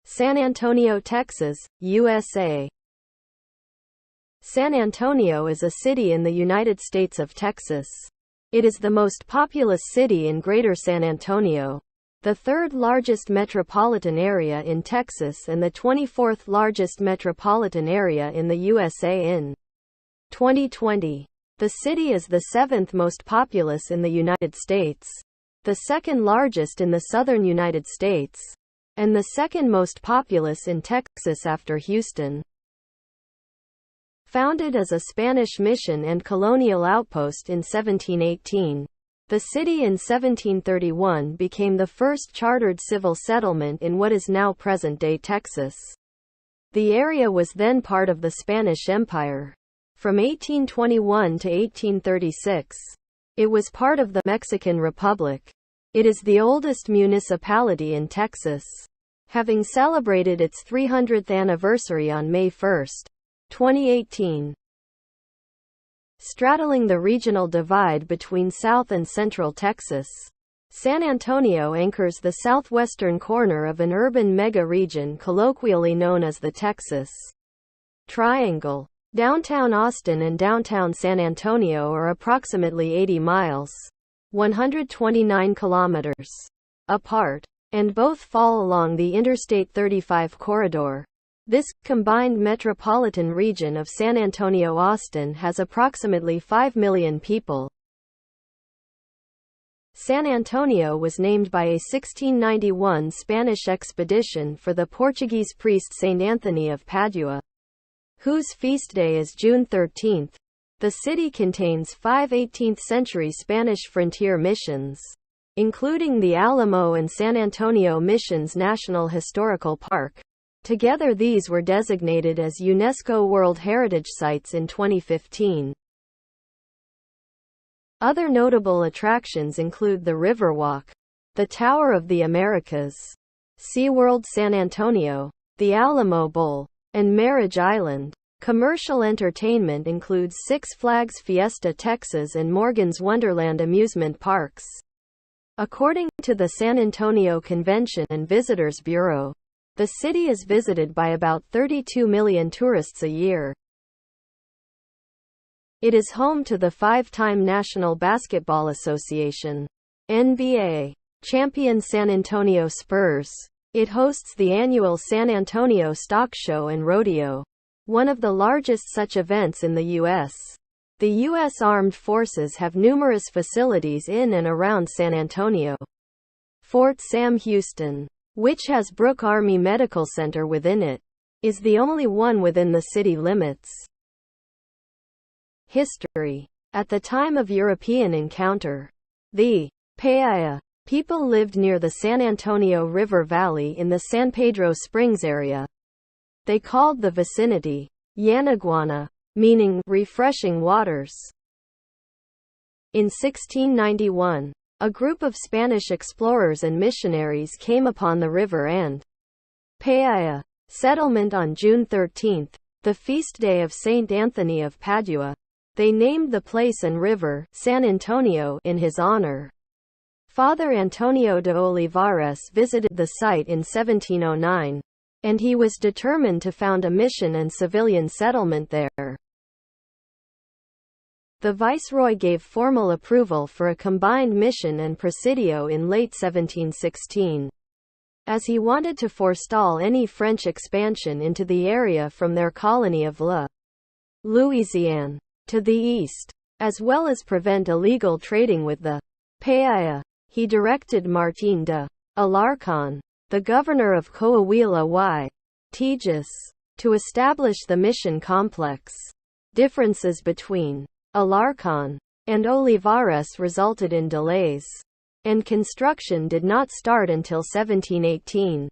San Antonio, Texas, USA. San Antonio is a city in the United States of Texas. It is the most populous city in Greater San Antonio, the third largest metropolitan area in Texas and the 24th largest metropolitan area in the USA in 2020. The city is the seventh most populous in the United States, the second largest in the southern United States, and the second most populous in Texas after Houston. Founded as a Spanish mission and colonial outpost in 1718, the city in 1731 became the first chartered civil settlement in what is now present-day Texas. The area was then part of the Spanish Empire. From 1821 to 1836, it was part of the Mexican Republic. It is the oldest municipality in Texas, having celebrated its 300th anniversary on May 1, 2018. Straddling the regional divide between South and Central Texas, San Antonio anchors the southwestern corner of an urban mega-region colloquially known as the Texas Triangle. Downtown Austin and downtown San Antonio are approximately 80 miles, 129 kilometers, apart, and both fall along the Interstate 35 corridor. This combined metropolitan region of San Antonio-Austin has approximately 5 million people. San Antonio was named by a 1691 Spanish expedition for the Portuguese priest Saint Anthony of Padua, whose feast day is June 13. The city contains 5 18th-century Spanish frontier missions, including the Alamo and San Antonio Missions National Historical Park. Together these were designated as UNESCO World Heritage Sites in 2015. Other notable attractions include the Riverwalk, the Tower of the Americas, SeaWorld San Antonio, the Alamo Bowl, and Marriage Island. Commercial entertainment includes Six Flags Fiesta Texas and Morgan's Wonderland amusement parks. According to the San Antonio Convention and Visitors Bureau, the city is visited by about 32 million tourists a year. It is home to the 5-time National Basketball Association (NBA) champion San Antonio Spurs. It hosts the annual San Antonio Stock Show and Rodeo, one of the largest such events in the U.S. The U.S. Armed Forces have numerous facilities in and around San Antonio. Fort Sam Houston, which has Brooke Army Medical Center within it, is the only one within the city limits. History. At the time of European encounter, the Paia people lived near the San Antonio River Valley in the San Pedro Springs area. They called the vicinity Yanaguana, meaning refreshing waters. In 1691, a group of Spanish explorers and missionaries came upon the river and Paia settlement on June 13, the feast day of Saint Anthony of Padua. They named the place and river San Antonio in his honor. Father Antonio de Olivares visited the site in 1709, and he was determined to found a mission and civilian settlement there. The viceroy gave formal approval for a combined mission and presidio in late 1716, as he wanted to forestall any French expansion into the area from their colony of La Louisiane to the east, as well as prevent illegal trading with the Paia. He directed Martín de Alarcón, the governor of Coahuila y Tejas, to establish the mission complex. Differences between Alarcón and Olivares resulted in delays, and construction did not start until 1718.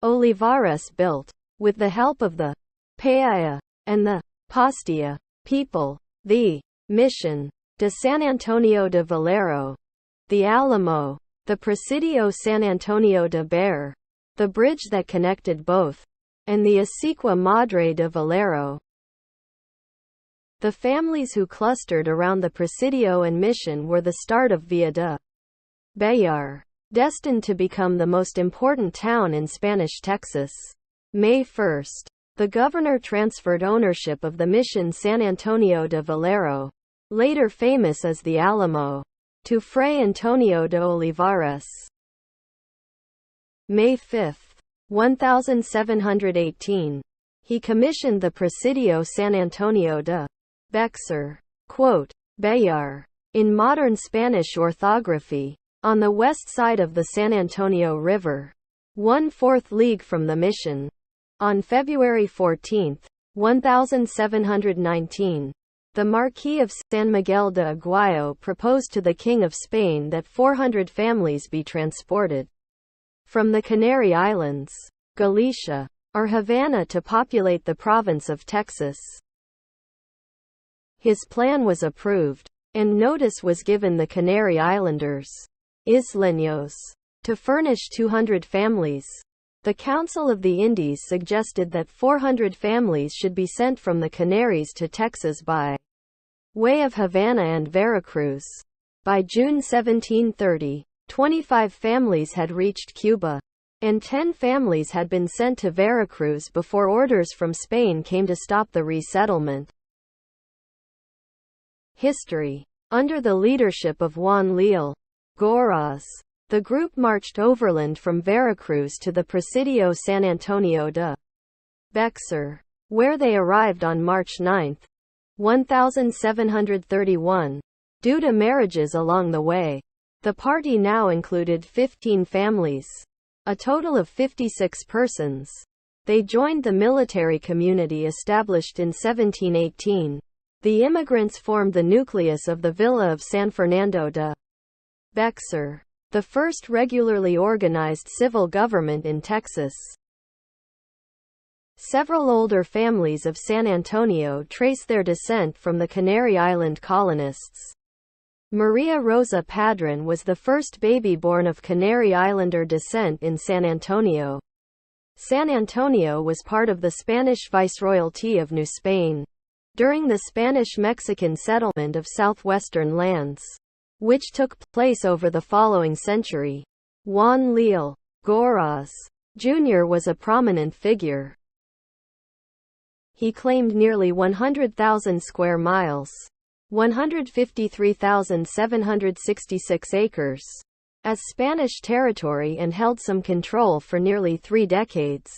Olivares built, with the help of the Paia and the Pastia people, the Mission de San Antonio de Valero, the Alamo, the Presidio San Antonio de Bexar, the bridge that connected both, and the Acequa Madre de Valero. The families who clustered around the Presidio and Mission were the start of Villa de Bexar. destined to become the most important town in Spanish Texas. May 1. The governor transferred ownership of the mission San Antonio de Valero, later famous as the Alamo, to Fray Antonio de Olivares. May 5, 1718. He commissioned the Presidio San Antonio de Bexar, quote, Bellar, in modern Spanish orthography, on the west side of the San Antonio River, 1/4 league from the mission. On February 14, 1719, the Marquis of San Miguel de Aguayo proposed to the King of Spain that 400 families be transported from the Canary Islands, Galicia, or Havana to populate the province of Texas. His plan was approved, and notice was given the Canary Islanders, Isleños, to furnish 200 families. The Council of the Indies suggested that 400 families should be sent from the Canaries to Texas by way of Havana and Veracruz. By June 1730, 25 families had reached Cuba, and 10 families had been sent to Veracruz before orders from Spain came to stop the resettlement. History. Under the leadership of Juan Leal Goraz, the group marched overland from Veracruz to the Presidio San Antonio de Bexar, where they arrived on March 9, 1731. Due to marriages along the way, the party now included 15 families, a total of 56 persons. They joined the military community established in 1718. The immigrants formed the nucleus of the Villa of San Fernando de Bexar, the first regularly organized civil government in Texas. Several older families of San Antonio trace their descent from the Canary Island colonists. Maria Rosa Padron was the first baby born of Canary Islander descent in San Antonio. San Antonio was part of the Spanish Viceroyalty of New Spain during the Spanish-Mexican settlement of southwestern lands, which took place over the following century. Juan Leal Goraz Jr. was a prominent figure. He claimed nearly 100,000 square miles, 153,766 acres, as Spanish territory and held some control for nearly 3 decades.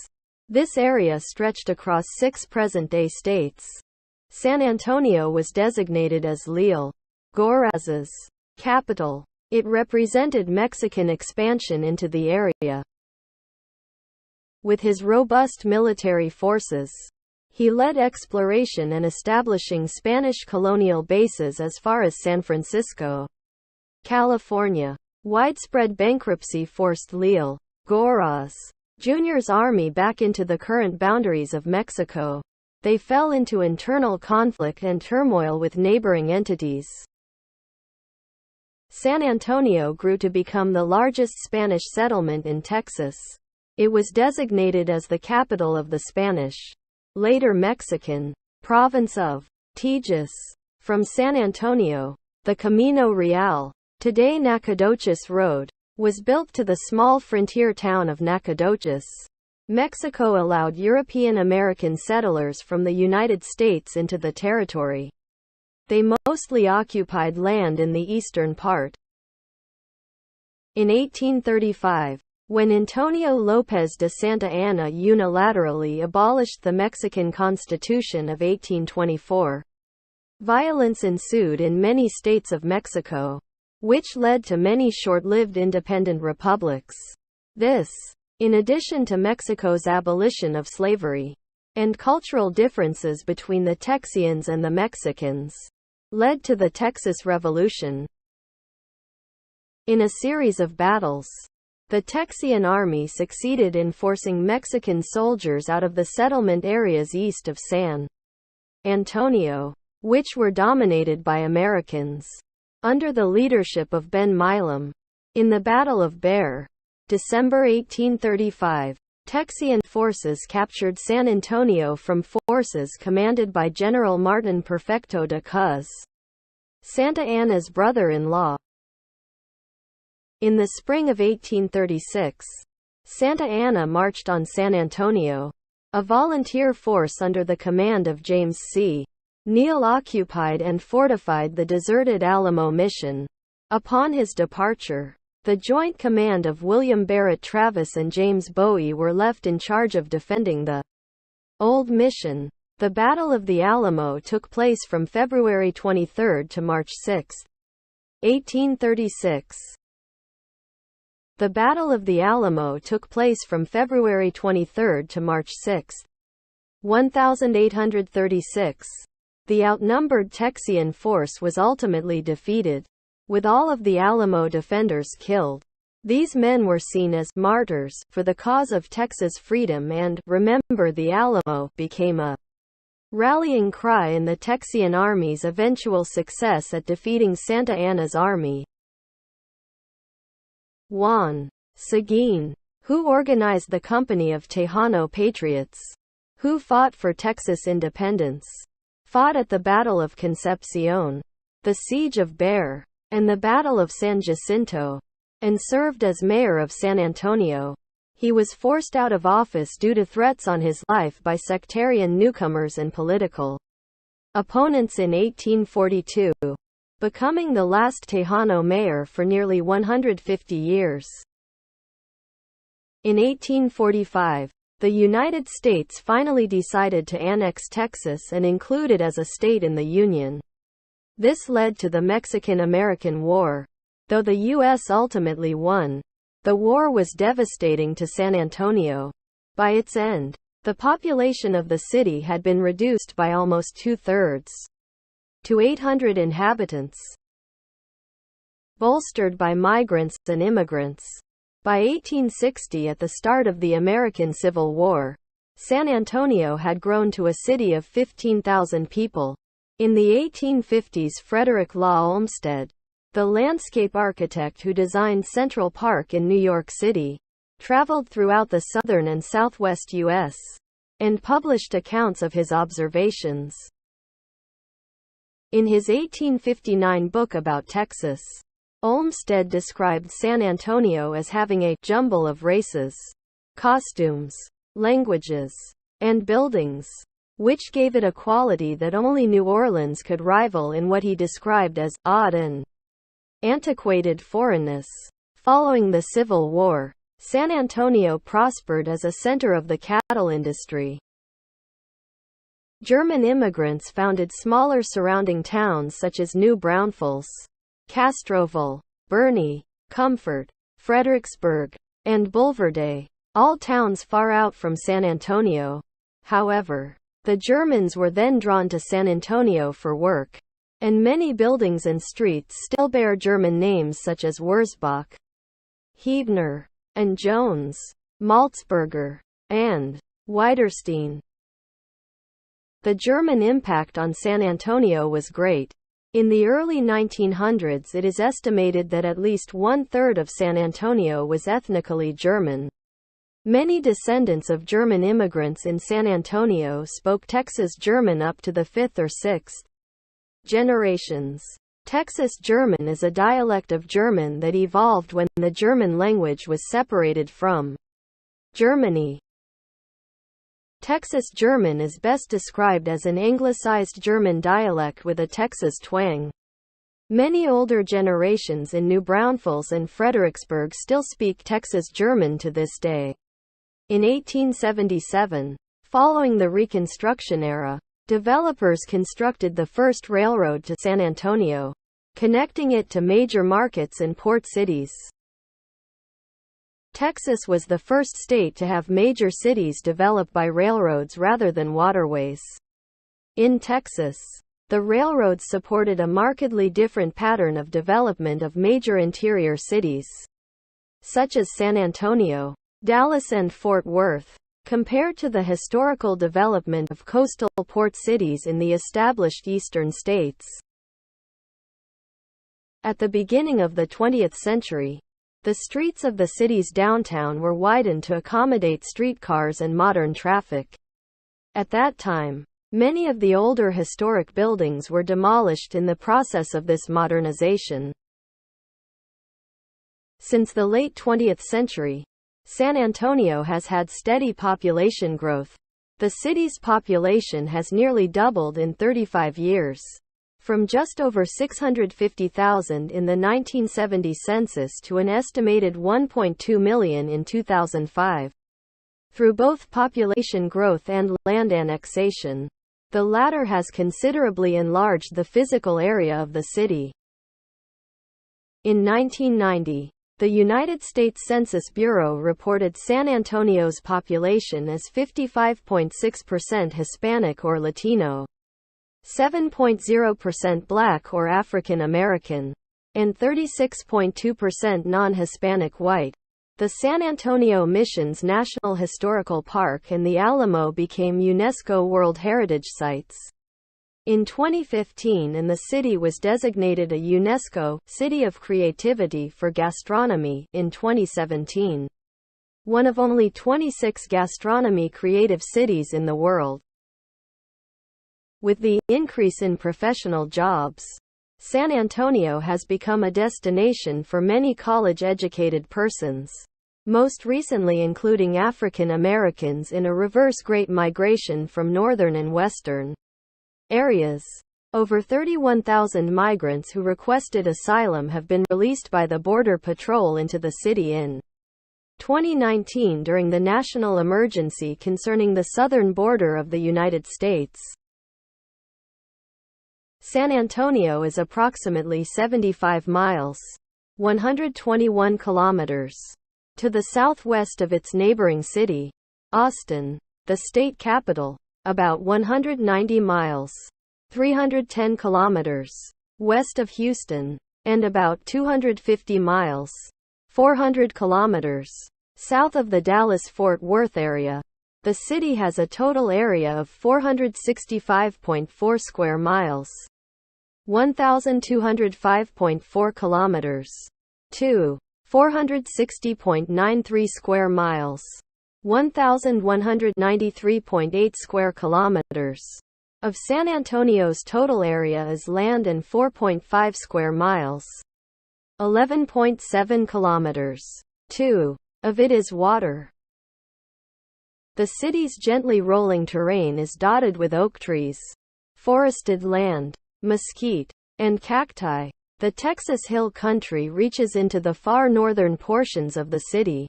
This area stretched across 6 present-day states. San Antonio was designated as Leal Goraz's capital. It represented Mexican expansion into the area. With his robust military forces, he led exploration and establishing Spanish colonial bases as far as San Francisco, California. Widespread bankruptcy forced Leal Goraz Jr.'s army back into the current boundaries of Mexico. They fell into internal conflict and turmoil with neighboring entities. San Antonio grew to become the largest Spanish settlement in Texas. It was designated as the capital of the Spanish, later Mexican, province of Tejas. From San Antonio, the Camino Real, today Nacogdoches Road, was built to the small frontier town of Nacogdoches. Mexico allowed European American settlers from the United States into the territory. They mostly occupied land in the eastern part. In 1835, when Antonio López de Santa Anna unilaterally abolished the Mexican Constitution of 1824, violence ensued in many states of Mexico, which led to many short-lived independent republics. This, in addition to Mexico's abolition of slavery, and cultural differences between the Texians and the Mexicans, led to the Texas Revolution. In a series of battles, the Texian army succeeded in forcing Mexican soldiers out of the settlement areas east of San Antonio, which were dominated by Americans. Under the leadership of Ben Milam, in the Battle of Bexar, December 1835, Texian forces captured San Antonio from forces commanded by General Martin Perfecto de Cuz, Santa Anna's brother-in-law. In the spring of 1836, Santa Anna marched on San Antonio. A volunteer force under the command of James C. Neal occupied and fortified the deserted Alamo Mission. Upon his departure, the joint command of William Barrett Travis and James Bowie were left in charge of defending the old mission. The Battle of the Alamo took place from February 23 to March 6, 1836. The Battle of the Alamo took place from February 23 to March 6, 1836. The outnumbered Texian force was ultimately defeated, with all of the Alamo defenders killed. These men were seen as martyrs for the cause of Texas freedom, and "Remember the Alamo" became a rallying cry in the Texian Army's eventual success at defeating Santa Anna's army. Juan Seguin, who organized the Company of Tejano Patriots, who fought for Texas independence, fought at the Battle of Concepcion, the Siege of Bexar, and the Battle of San Jacinto, and served as mayor of San Antonio. He was forced out of office due to threats on his life by sectarian newcomers and political opponents in 1842, becoming the last Tejano mayor for nearly 150 years. In 1845, the United States finally decided to annex Texas and include it as a state in the Union. This led to the Mexican-American War. Though the U.S. ultimately won, the war was devastating to San Antonio. By its end, the population of the city had been reduced by almost two-thirds, to 800 inhabitants, bolstered by migrants and immigrants. By 1860, at the start of the American Civil War, San Antonio had grown to a city of 15,000 people. In the 1850s, Frederick Law Olmsted, the landscape architect who designed Central Park in New York City, traveled throughout the southern and southwest U.S. and published accounts of his observations. In his 1859 book about Texas, Olmsted described San Antonio as having a jumble of races, costumes, languages, and buildings, which gave it a quality that only New Orleans could rival in what he described as odd and antiquated foreignness. Following the Civil War, San Antonio prospered as a center of the cattle industry. German immigrants founded smaller surrounding towns such as New Braunfels, Castroville, Boerne, Comfort, Fredericksburg, and Bulverde, all towns far out from San Antonio. However, the Germans were then drawn to San Antonio for work, and many buildings and streets still bear German names such as Wurzbach, Huebner, and Jones, Malzberger, and Widerstein. The German impact on San Antonio was great. In the early 1900s, it is estimated that at least one-third of San Antonio was ethnically German. Many descendants of German immigrants in San Antonio spoke Texas German up to the 5th or 6th generations. Texas German is a dialect of German that evolved when the German language was separated from Germany. Texas German is best described as an anglicized German dialect with a Texas twang. Many older generations in New Braunfels and Fredericksburg still speak Texas German to this day. In 1877, following the Reconstruction era, developers constructed the first railroad to San Antonio, connecting it to major markets and port cities. Texas was the first state to have major cities developed by railroads rather than waterways. In Texas, the railroads supported a markedly different pattern of development of major interior cities, such as San Antonio, Dallas and Fort Worth, compared to the historical development of coastal port cities in the established eastern states. At the beginning of the 20th century, the streets of the city's downtown were widened to accommodate streetcars and modern traffic. At that time, many of the older historic buildings were demolished in the process of this modernization. Since the late 20th century, San Antonio has had steady population growth. The city's population has nearly doubled in 35 years, from just over 650,000 in the 1970 census to an estimated 1.2 million in 2005. Through both population growth and land annexation, the latter has considerably enlarged the physical area of the city. In 1990, the United States Census Bureau reported San Antonio's population as 55.6% Hispanic or Latino, 7.0% Black or African American, and 36.2% non-Hispanic white. The San Antonio Missions National Historical Park and the Alamo became UNESCO World Heritage Sites in 2015, and the city was designated a UNESCO City of Creativity for Gastronomy in 2017. One of only 26 gastronomy creative cities in the world. With the increase in professional jobs, San Antonio has become a destination for many college-educated persons, most recently including African Americans in a reverse Great Migration from northern and western areas. Over 31,000 migrants who requested asylum have been released by the Border Patrol into the city in 2019 during the national emergency concerning the southern border of the United States. San Antonio is approximately 75 miles, 121 kilometers, to the southwest of its neighboring city, Austin, the state capital, about 190 miles, 310 kilometers, west of Houston, and about 250 miles, 400 kilometers, south of the Dallas-Fort Worth area. The city has a total area of 465.4 square miles, 1,205.4 kilometers, 460.93 square miles, 1,193.8 square kilometers. Of San Antonio's total area is land and 4.5 square miles, 11.7 kilometers. 2 of it is water. The city's gently rolling terrain is dotted with oak trees, forested land, mesquite, and cacti. The Texas Hill Country reaches into the far northern portions of the city.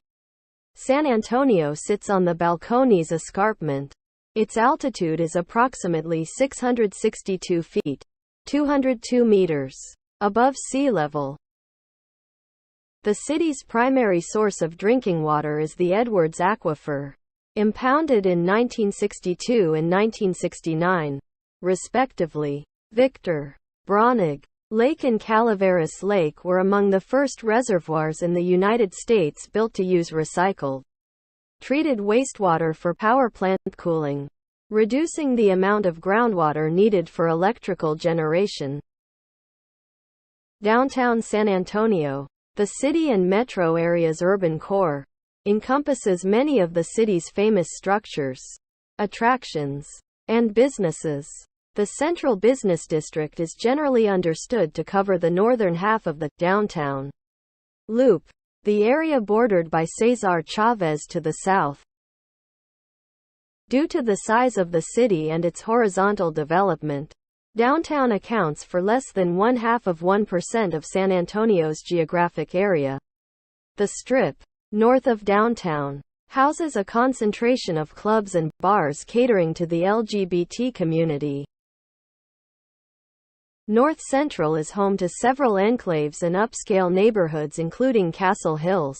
San Antonio sits on the Balcones Escarpment. Its altitude is approximately 662 feet, 202 meters, above sea level. The city's primary source of drinking water is the Edwards Aquifer, impounded in 1962 and 1969, respectively. Victor, Braunig Lake and Calaveras Lake were among the first reservoirs in the United States built to use recycled, treated wastewater for power plant cooling, reducing the amount of groundwater needed for electrical generation. Downtown San Antonio, the city and metro area's urban core, encompasses many of the city's famous structures, attractions, and businesses. The Central Business District is generally understood to cover the northern half of the downtown loop, the area bordered by Cesar Chavez to the south. Due to the size of the city and its horizontal development, downtown accounts for less than 0.5% of San Antonio's geographic area. The Strip, north of downtown, houses a concentration of clubs and bars catering to the LGBT community. North Central is home to several enclaves and upscale neighborhoods including Castle Hills,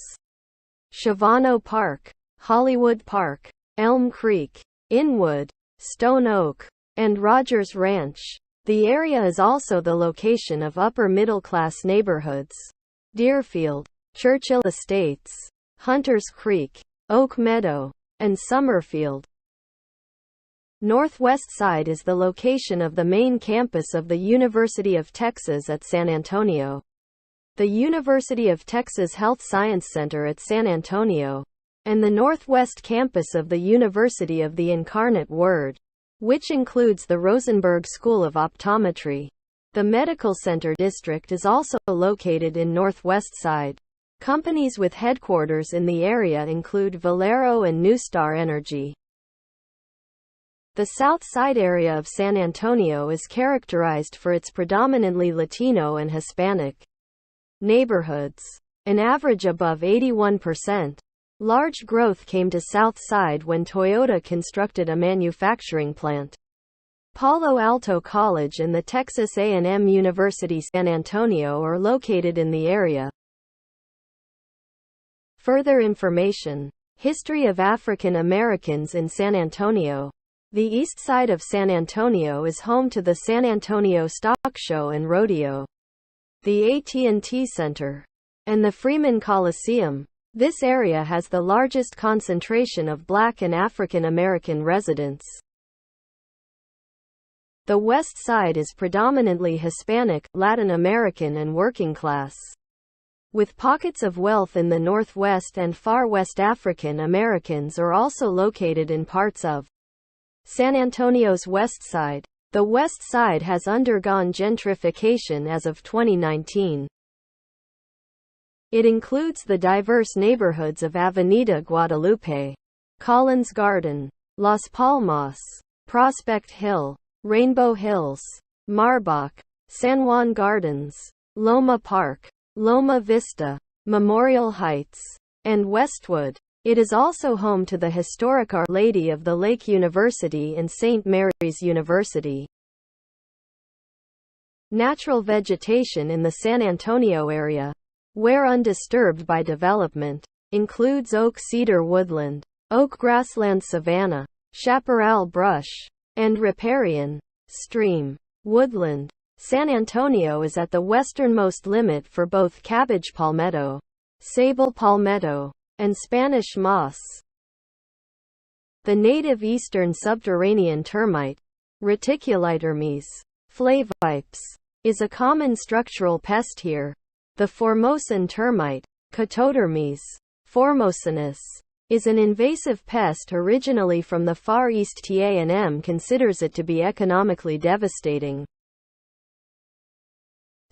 Shavano Park, Hollywood Park, Elm Creek, Inwood, Stone Oak, and Rogers Ranch. The area is also the location of upper-middle-class neighborhoods, Deerfield, Churchill Estates, Hunters Creek, Oak Meadow, and Summerfield. Northwest Side is the location of the main campus of the University of Texas at San Antonio, the University of Texas Health Science Center at San Antonio, and the Northwest campus of the University of the Incarnate Word, which includes the Rosenberg School of Optometry. The Medical Center District is also located in Northwest Side. Companies with headquarters in the area include Valero and NuStar Energy. The South Side area of San Antonio is characterized for its predominantly Latino and Hispanic neighborhoods, an average above 81%. Large growth came to South Side when Toyota constructed a manufacturing plant. Palo Alto College and the Texas A&M University San Antonio are located in the area. Further information. History of African Americans in San Antonio. The east side of San Antonio is home to the San Antonio Stock Show and Rodeo, the AT&T Center, and the Freeman Coliseum. This area has the largest concentration of Black and African American residents. The west side is predominantly Hispanic, Latin American and working class, with pockets of wealth in the Northwest and Far West. African Americans are also located in parts of San Antonio's west side. The west side has undergone gentrification as of 2019. It includes the diverse neighborhoods of Avenida Guadalupe, Collins Garden, Las Palmas, Prospect Hill, Rainbow Hills, Marbach, San Juan Gardens, Loma Park, Loma Vista, Memorial Heights, and Westwood. It is also home to the historic Our Lady of the Lake University and St. Mary's University. Natural vegetation in the San Antonio area, where undisturbed by development, includes oak cedar woodland, oak grassland savanna, chaparral brush, and riparian stream woodland. San Antonio is at the westernmost limit for both cabbage palmetto, sable palmetto, and Spanish moss. The native eastern subterranean termite, Reticulidermes flavipes, is a common structural pest here. The Formosan termite, Catodermes formosanus, is an invasive pest originally from the Far East. TANM considers it to be economically devastating.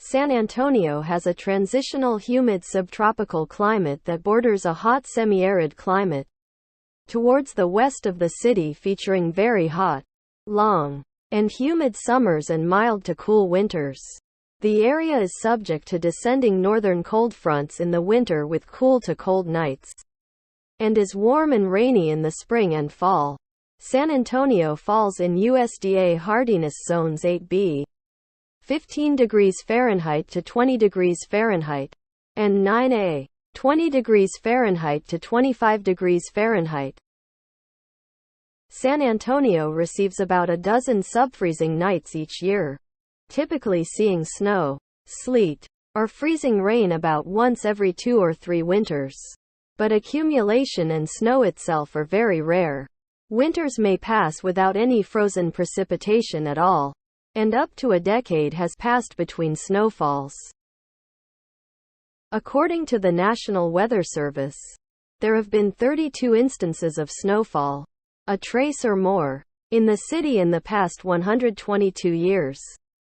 San Antonio has a transitional humid subtropical climate that borders a hot semi-arid climate towards the west of the city, featuring very hot, long, and humid summers and mild to cool winters. The area is subject to descending northern cold fronts in the winter with cool to cold nights, and is warm and rainy in the spring and fall. San Antonio falls in USDA hardiness zones 8B. 15 degrees Fahrenheit to 20 degrees Fahrenheit, and 9A, 20 degrees Fahrenheit to 25 degrees Fahrenheit. San Antonio receives about a dozen subfreezing nights each year, typically seeing snow, sleet, or freezing rain about once every 2 or 3 winters. But accumulation and snow itself are very rare. Winters may pass without any frozen precipitation at all, and up to a decade has passed between snowfalls. According to the National Weather Service, there have been 32 instances of snowfall, a trace or more, in the city in the past 122 years,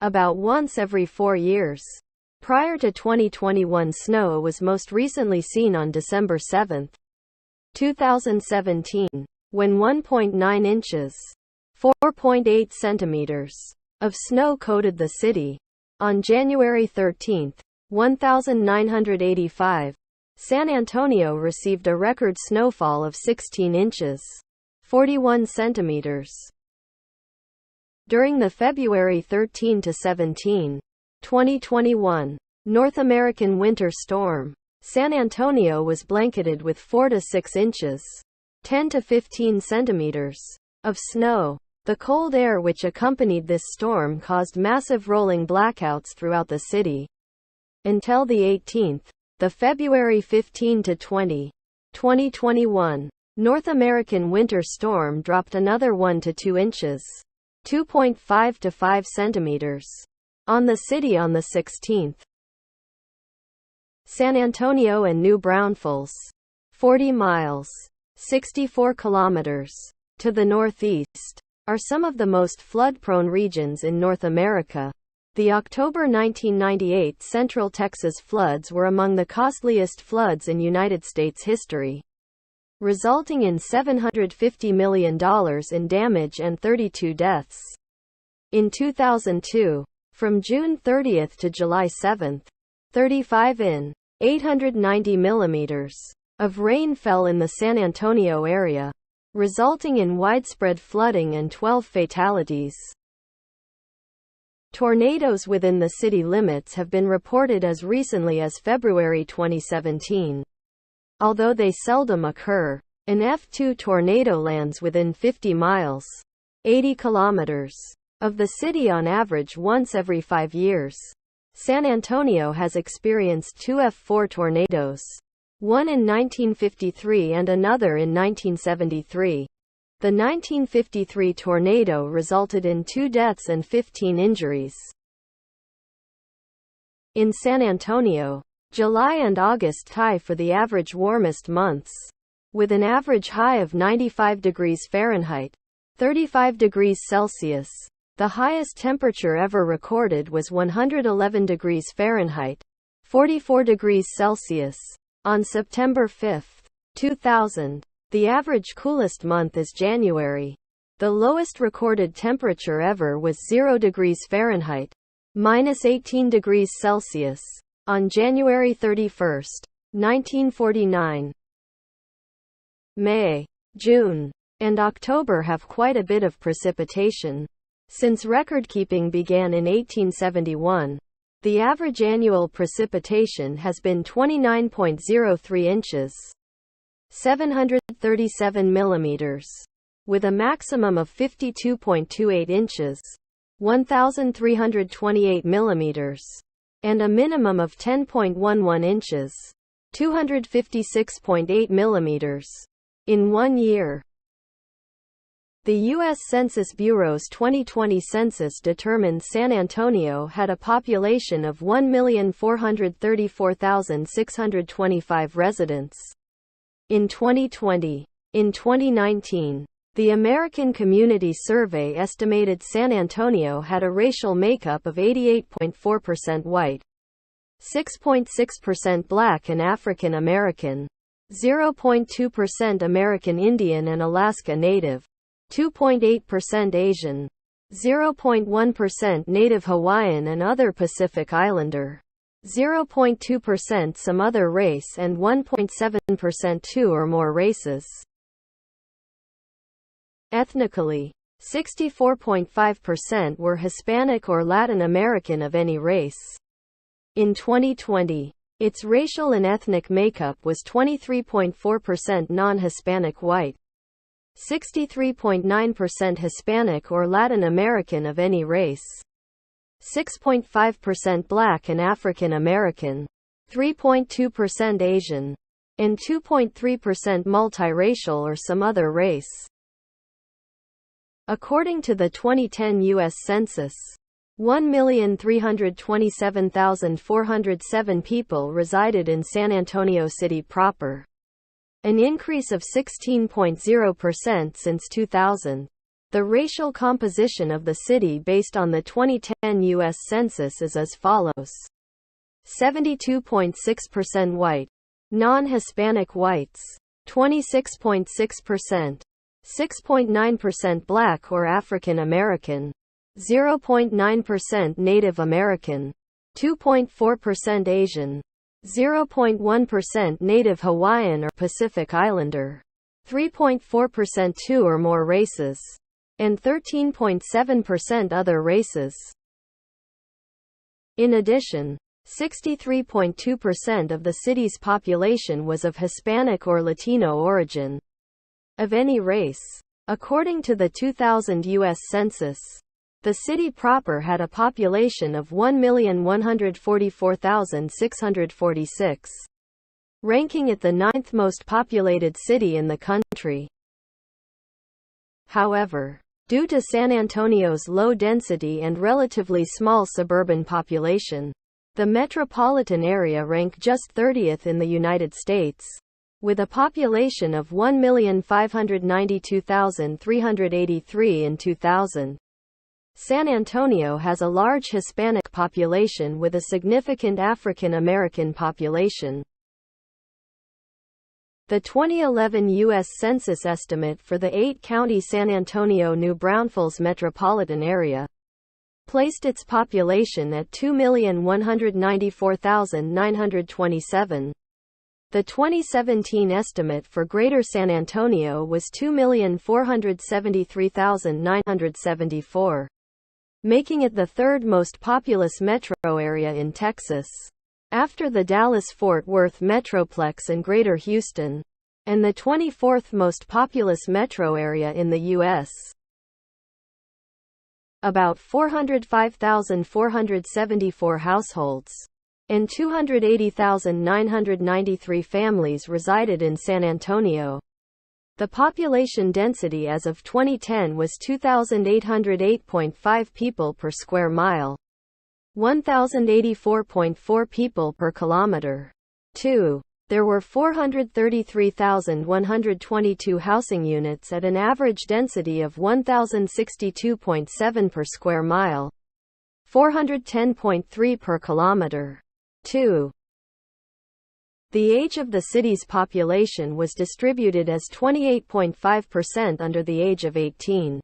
about once every 4 years. Prior to 2021, snow was most recently seen on December 7, 2017, when 1.9 inches, 4.8 centimeters, of snow coated the city. On January 13, 1985, San Antonio received a record snowfall of 16 inches, 41 centimeters. During the February 13 to 17, 2021 North American winter storm, San Antonio was blanketed with 4 to 6 inches, 10 to 15 centimeters, of snow. The cold air which accompanied this storm caused massive rolling blackouts throughout the city. Until the 18th, the February 15 to 20, 2021 North American winter storm dropped another 1 to 2 inches, 2.5 to 5 centimeters, on the city on the 16th. San Antonio and New Braunfels, 40 miles, 64 kilometers, to the northeast, are some of the most flood-prone regions in North America. The October 1998 Central Texas floods were among the costliest floods in United States history, resulting in $750 million in damage and 32 deaths. In 2002, from June 30 to July 7, 35 in 890 millimeters of rain fell in the San Antonio area, resulting in widespread flooding and 12 fatalities. Tornadoes within the city limits have been reported as recently as February 2017. Although they seldom occur, an F2 tornado lands within 50 miles, 80 kilometers, of the city on average once every 5 years. San Antonio has experienced two F4 tornadoes, one in 1953 and another in 1973. The 1953 tornado resulted in 2 deaths and 15 injuries. In San Antonio, July and August tie for the average warmest months, with an average high of 95 degrees Fahrenheit, 35 degrees Celsius. The highest temperature ever recorded was 111 degrees Fahrenheit, 44 degrees Celsius, on September 5, 2000. The average coolest month is January. The lowest recorded temperature ever was 0 degrees Fahrenheit, minus 18 degrees Celsius, on January 31, 1949. May, June, and October have quite a bit of precipitation. Since record-keeping began in 1871, the average annual precipitation has been 29.03 inches. 737 millimeters, with a maximum of 52.28 inches, 1,328 millimeters, and a minimum of 10.11 inches, 256.8 millimeters, in 1 year. The U.S. Census Bureau's 2020 census determined San Antonio had a population of 1,434,625 residents. In 2020. In 2019, the American Community Survey estimated San Antonio had a racial makeup of 88.4% white, 6.6% Black and African American, 0.2% American Indian and Alaska Native, 2.8% Asian, 0.1% Native Hawaiian and other Pacific Islander, 0.2% some other race and 1.7% two or more races. Ethnically, 64.5% were Hispanic or Latin American of any race. In 2020, its racial and ethnic makeup was 23.4% non-Hispanic white, 63.9% Hispanic or Latin American of any race, 6.5% Black and African American, 3.2% Asian, and 2.3% multiracial or some other race. According to the 2010 U.S. Census, 1,327,407 people resided in San Antonio City proper, an increase of 16.0% since 2000. The racial composition of the city based on the 2010 U.S. Census is as follows: 72.6% white, non-Hispanic whites, 26.6%, 6.9% Black or African American, 0.9% Native American, 2.4% Asian, 0.1% Native Hawaiian or Pacific Islander, 3.4% two or more races, and 13.7% other races. In addition, 63.2% of the city's population was of Hispanic or Latino origin, of any race. According to the 2000 U.S. Census, the city proper had a population of 1,144,646, ranking it the 9th most populated city in the country. However, due to San Antonio's low density and relatively small suburban population, the metropolitan area ranked just 30th in the United States, with a population of 1,592,383 in 2000. San Antonio has a large Hispanic population with a significant African American population. The 2011 U.S. Census estimate for the 8-county San Antonio-New Braunfels metropolitan area placed its population at 2,194,927. The 2017 estimate for Greater San Antonio was 2,473,974, making it the third most populous metro area in Texas, after the Dallas-Fort Worth Metroplex and Greater Houston, and the 24th most populous metro area in the U.S. About 405,474 households and 280,993 families resided in San Antonio. The population density as of 2010 was 2,808.5 people per square mile, 1,084.4 people per kilometer. 2. There were 433,122 housing units at an average density of 1,062.7 per square mile, 410.3 per kilometer. 2. The age of the city's population was distributed as 28.5% under the age of 18,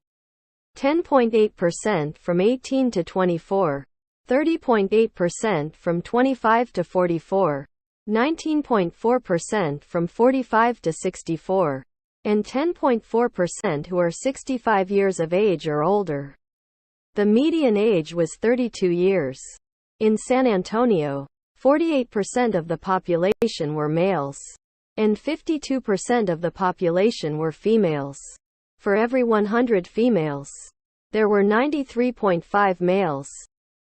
10.8% from 18 to 24, 30.8% from 25 to 44, 19.4% from 45 to 64, and 10.4% who are 65 years of age or older. The median age was 32 years. In San Antonio, 48% of the population were males, and 52% of the population were females. For every 100 females, there were 93.5 males.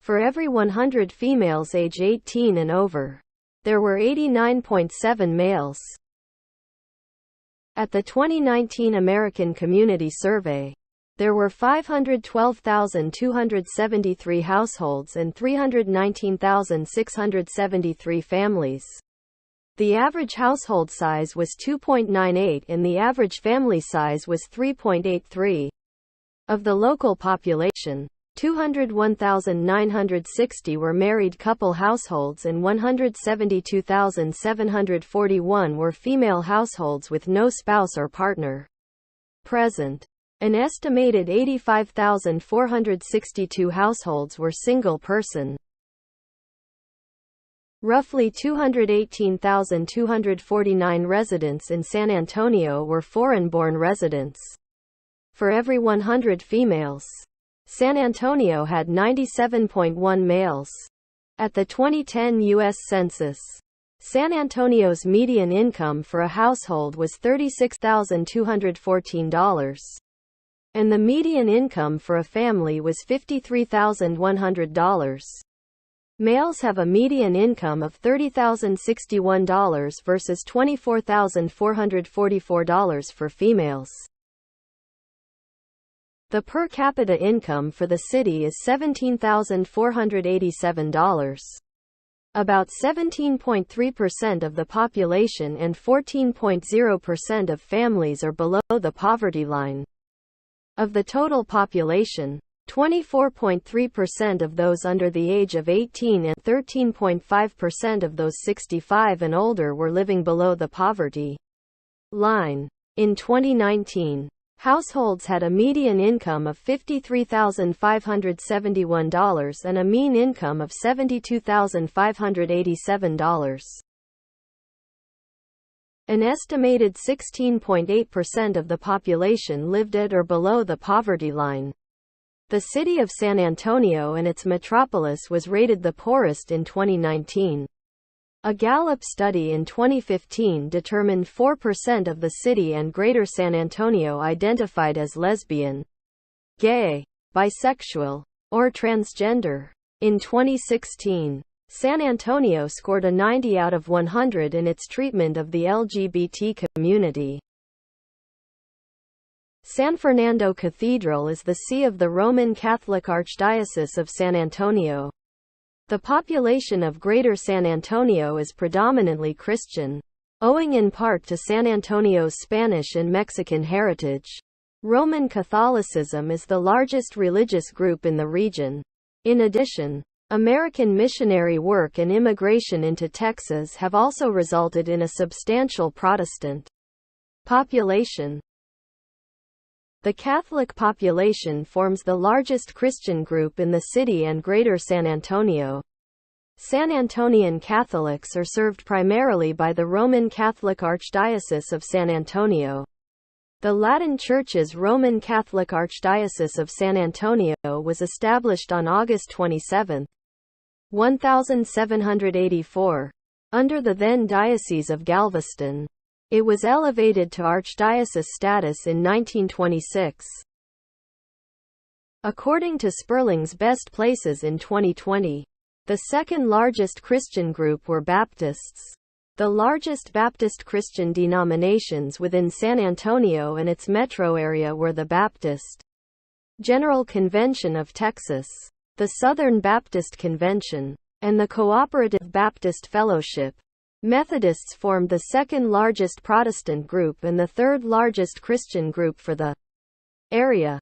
For every 100 females age 18 and over, there were 89.7 males. At the 2019 American Community Survey, there were 512,273 households and 319,673 families. The average household size was 2.98 and the average family size was 3.83. Of the local population, 201,960 were married couple households and 172,741 were female households with no spouse or partner present. An estimated 85,462 households were single-person. Roughly 218,249 residents in San Antonio were foreign-born residents. For every 100 females, San Antonio had 97.1 males. At the 2010 U.S. Census, San Antonio's median income for a household was $36,214. And the median income for a family was $53,100. Males have a median income of $30,061 versus $24,444 for females. The per capita income for the city is $17,487. About 17.3% of the population and 14.0% of families are below the poverty line. Of the total population, 24.3% of those under the age of 18 and 13.5% of those 65 and older were living below the poverty line. In 2019, households had a median income of $53,571 and a mean income of $72,587. An estimated 16.8% of the population lived at or below the poverty line. The city of San Antonio and its metropolis was rated the poorest in 2019. A Gallup study in 2015 determined 4% of the city and Greater San Antonio identified as lesbian, gay, bisexual, or transgender. In 2016, San Antonio scored a 90 out of 100 in its treatment of the LGBT community. San Fernando Cathedral is the see of the Roman Catholic Archdiocese of San Antonio. The population of Greater San Antonio is predominantly Christian, owing in part to San Antonio's Spanish and Mexican heritage. Roman Catholicism is the largest religious group in the region. In addition, American missionary work and immigration into Texas have also resulted in a substantial Protestant population. The Catholic population forms the largest Christian group in the city and Greater San Antonio. San Antonian Catholics are served primarily by the Roman Catholic Archdiocese of San Antonio. The Latin Church's Roman Catholic Archdiocese of San Antonio was established on August 27, 1784, under the then Diocese of Galveston. It was elevated to archdiocese status in 1926. According to Sperling's Best Places in 2020, the second largest Christian group were Baptists. The largest Baptist Christian denominations within San Antonio and its metro area were the Baptist General Convention of Texas, the Southern Baptist Convention, and the Cooperative Baptist Fellowship. Methodists formed the second largest Protestant group and the third largest Christian group for the area.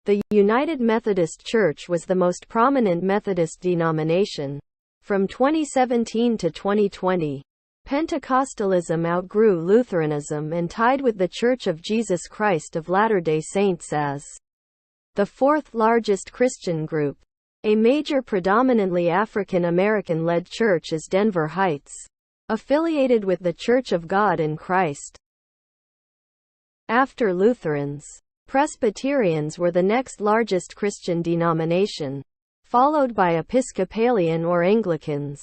The United Methodist Church was the most prominent Methodist denomination. From 2017 to 2020, Pentecostalism outgrew Lutheranism and tied with the Church of Jesus Christ of Latter-day Saints as the fourth largest Christian group. A major predominantly African American-led church is Denver Heights, affiliated with the Church of God in Christ. After Lutherans, Presbyterians were the next largest Christian denomination, followed by Episcopalian or Anglicans,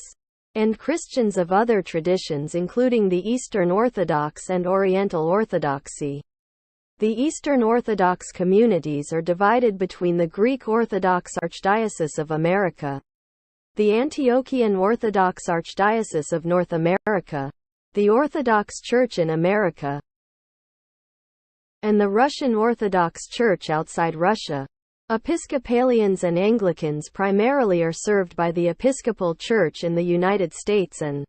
and Christians of other traditions including the Eastern Orthodox and Oriental Orthodoxy. The Eastern Orthodox communities are divided between the Greek Orthodox Archdiocese of America, the Antiochian Orthodox Archdiocese of North America, the Orthodox Church in America, and the Russian Orthodox Church outside Russia. Episcopalians and Anglicans primarily are served by the Episcopal Church in the United States and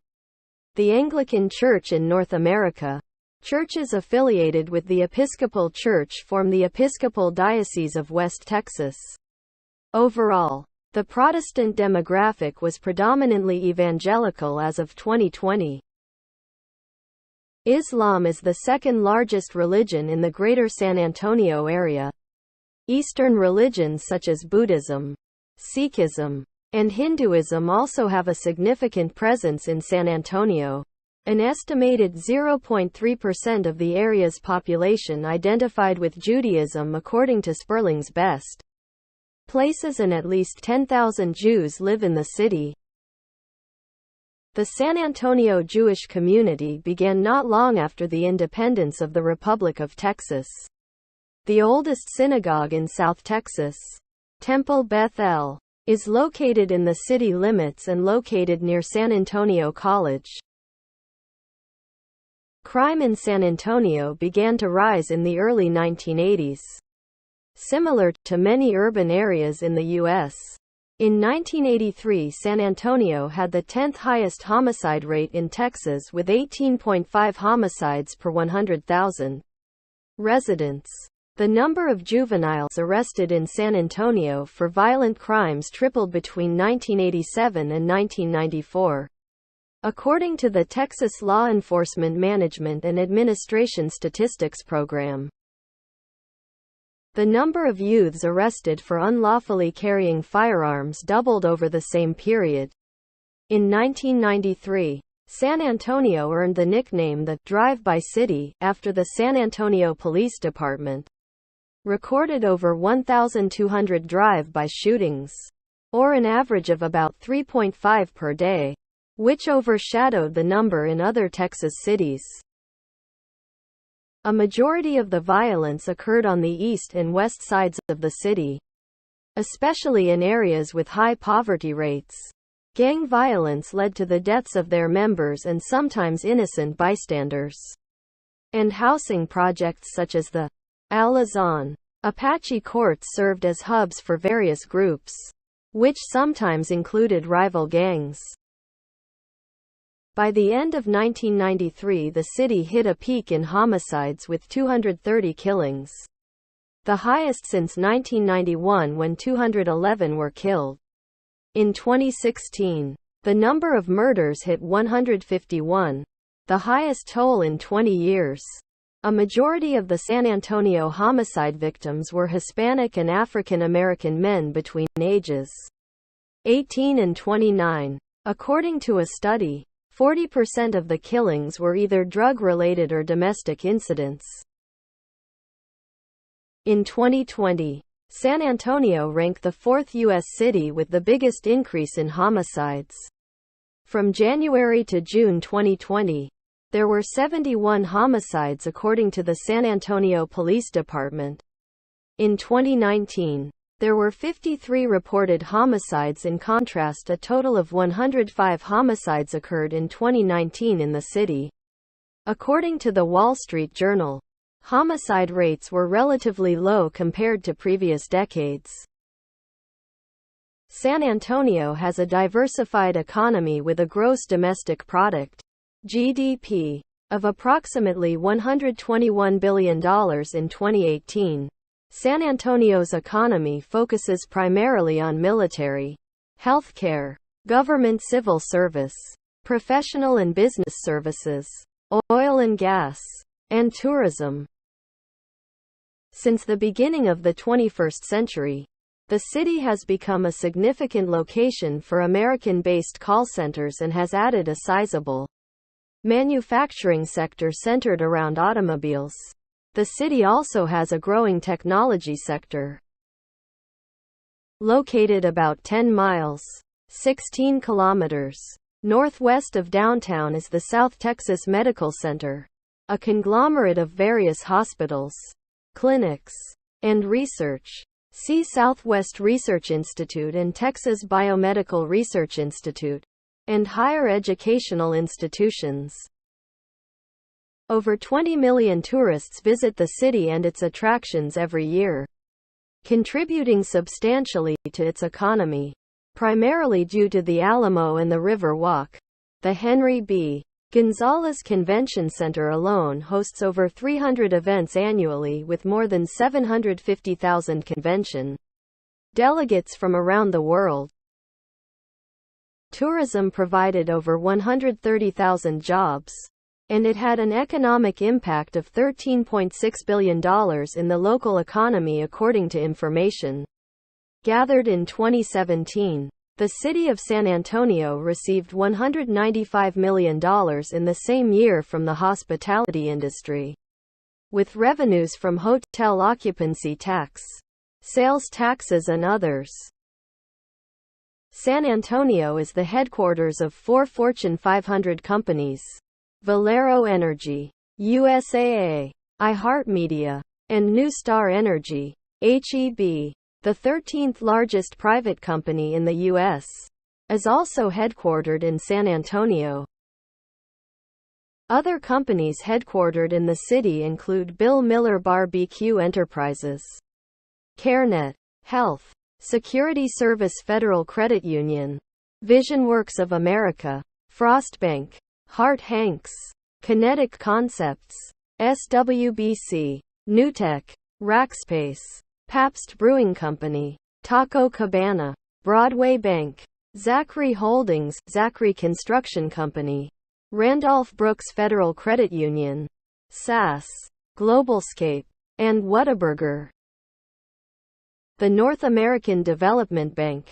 the Anglican Church in North America. Churches affiliated with the Episcopal Church form the Episcopal Diocese of West Texas. Overall, the Protestant demographic was predominantly evangelical as of 2020. Islam is the second largest religion in the Greater San Antonio area. Eastern religions such as Buddhism, Sikhism, and Hinduism also have a significant presence in San Antonio. An estimated 0.3% of the area's population identified with Judaism according to Sperling's Best Places, and at least 10,000 Jews live in the city. The San Antonio Jewish community began not long after the independence of the Republic of Texas. The oldest synagogue in South Texas, Temple Beth El, is located in the city limits and located near San Antonio College. Crime in San Antonio began to rise in the early 1980s. Similar to many urban areas in the U.S., in 1983 San Antonio had the 10th highest homicide rate in Texas with 18.5 homicides per 100,000 residents. The number of juveniles arrested in San Antonio for violent crimes tripled between 1987 and 1994. According to the Texas Law Enforcement Management and Administration Statistics Program, the number of youths arrested for unlawfully carrying firearms doubled over the same period. In 1993, San Antonio earned the nickname the "Drive-by City" after the San Antonio Police Department recorded over 1,200 drive-by shootings, or an average of about 3.5 per day, which overshadowed the number in other Texas cities. A majority of the violence occurred on the east and west sides of the city, especially in areas with high poverty rates. Gang violence led to the deaths of their members and sometimes innocent bystanders. And housing projects such as the Alazan Apache courts served as hubs for various groups, which sometimes included rival gangs. By the end of 1993, the city hit a peak in homicides with 230 killings, the highest since 1991 when 211 were killed. In 2016, the number of murders hit 151, the highest toll in 20 years. A majority of the San Antonio homicide victims were Hispanic and African American men between ages 18 and 29. According to a study, 40% of the killings were either drug-related or domestic incidents. In 2020, San Antonio ranked the fourth U.S. city with the biggest increase in homicides. From January to June 2020, there were 71 homicides according to the San Antonio Police Department. In 2019, there were 53 reported homicides. In contrast, a total of 105 homicides occurred in 2019 in the city. According to the Wall Street Journal, homicide rates were relatively low compared to previous decades. San Antonio has a diversified economy with a gross domestic product (GDP) of approximately $121 billion in 2018. San Antonio's economy focuses primarily on military, healthcare, government civil service, professional and business services, oil and gas, and tourism. Since the beginning of the 21st century, the city has become a significant location for American-based call centers and has added a sizable manufacturing sector centered around automobiles. The city also has a growing technology sector. Located about 10 miles, 16 kilometers, northwest of downtown is the South Texas Medical Center, a conglomerate of various hospitals, clinics, and research. See Southwest Research Institute and Texas Biomedical Research Institute, and higher educational institutions. Over 20 million tourists visit the city and its attractions every year, contributing substantially to its economy, primarily due to the Alamo and the River Walk. The Henry B. Gonzalez Convention Center alone hosts over 300 events annually with more than 750,000 convention delegates from around the world. Tourism provided over 130,000 jobs, and it had an economic impact of $13.6 billion in the local economy according to information gathered in 2017. The city of San Antonio received $195 million in the same year from the hospitality industry, with revenues from hotel occupancy tax, sales taxes and others. San Antonio is the headquarters of 4 Fortune 500 companies: Valero Energy, USAA, iHeartMedia, and New Star Energy, HEB. The 13th largest private company in the U.S., is also headquartered in San Antonio. Other companies headquartered in the city include Bill Miller Barbecue Enterprises, CareNet Health, Security Service, Federal Credit Union, VisionWorks of America, Frostbank, Hart Hanks, Kinetic Concepts, SWBC, Newtek, Rackspace, Pabst Brewing Company, Taco Cabana, Broadway Bank, Zachary Holdings, Zachary Construction Company, Randolph Brooks Federal Credit Union, SAS, Globalscape, and Whataburger. The North American Development Bank,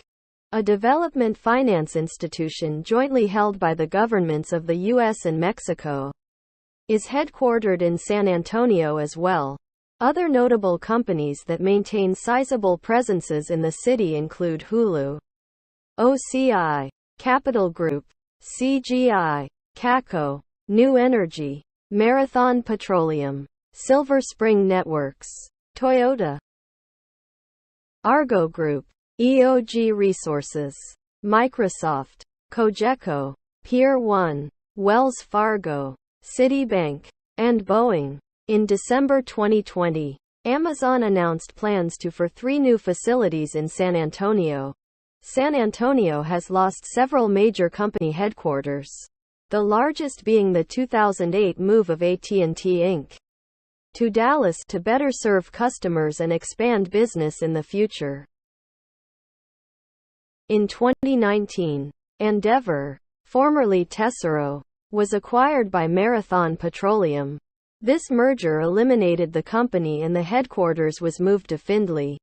a development finance institution jointly held by the governments of the U.S. and Mexico, is headquartered in San Antonio as well. Other notable companies that maintain sizable presences in the city include Hulu, OCI, Capital Group, CGI, CACO, New Energy, Marathon Petroleum, Silver Spring Networks, Toyota, Argo Group, EOG Resources, Microsoft, Cogeco, Pier 1, Wells Fargo, Citibank, and Boeing. In December 2020, Amazon announced plans for 3 new facilities in San Antonio. San Antonio has lost several major company headquarters. the largest being the 2008 move of AT&T Inc. to Dallas to better serve customers and expand business in the future. In 2019, Andeavor, formerly Tesoro, was acquired by Marathon Petroleum. This merger eliminated the company and the headquarters was moved to Findlay,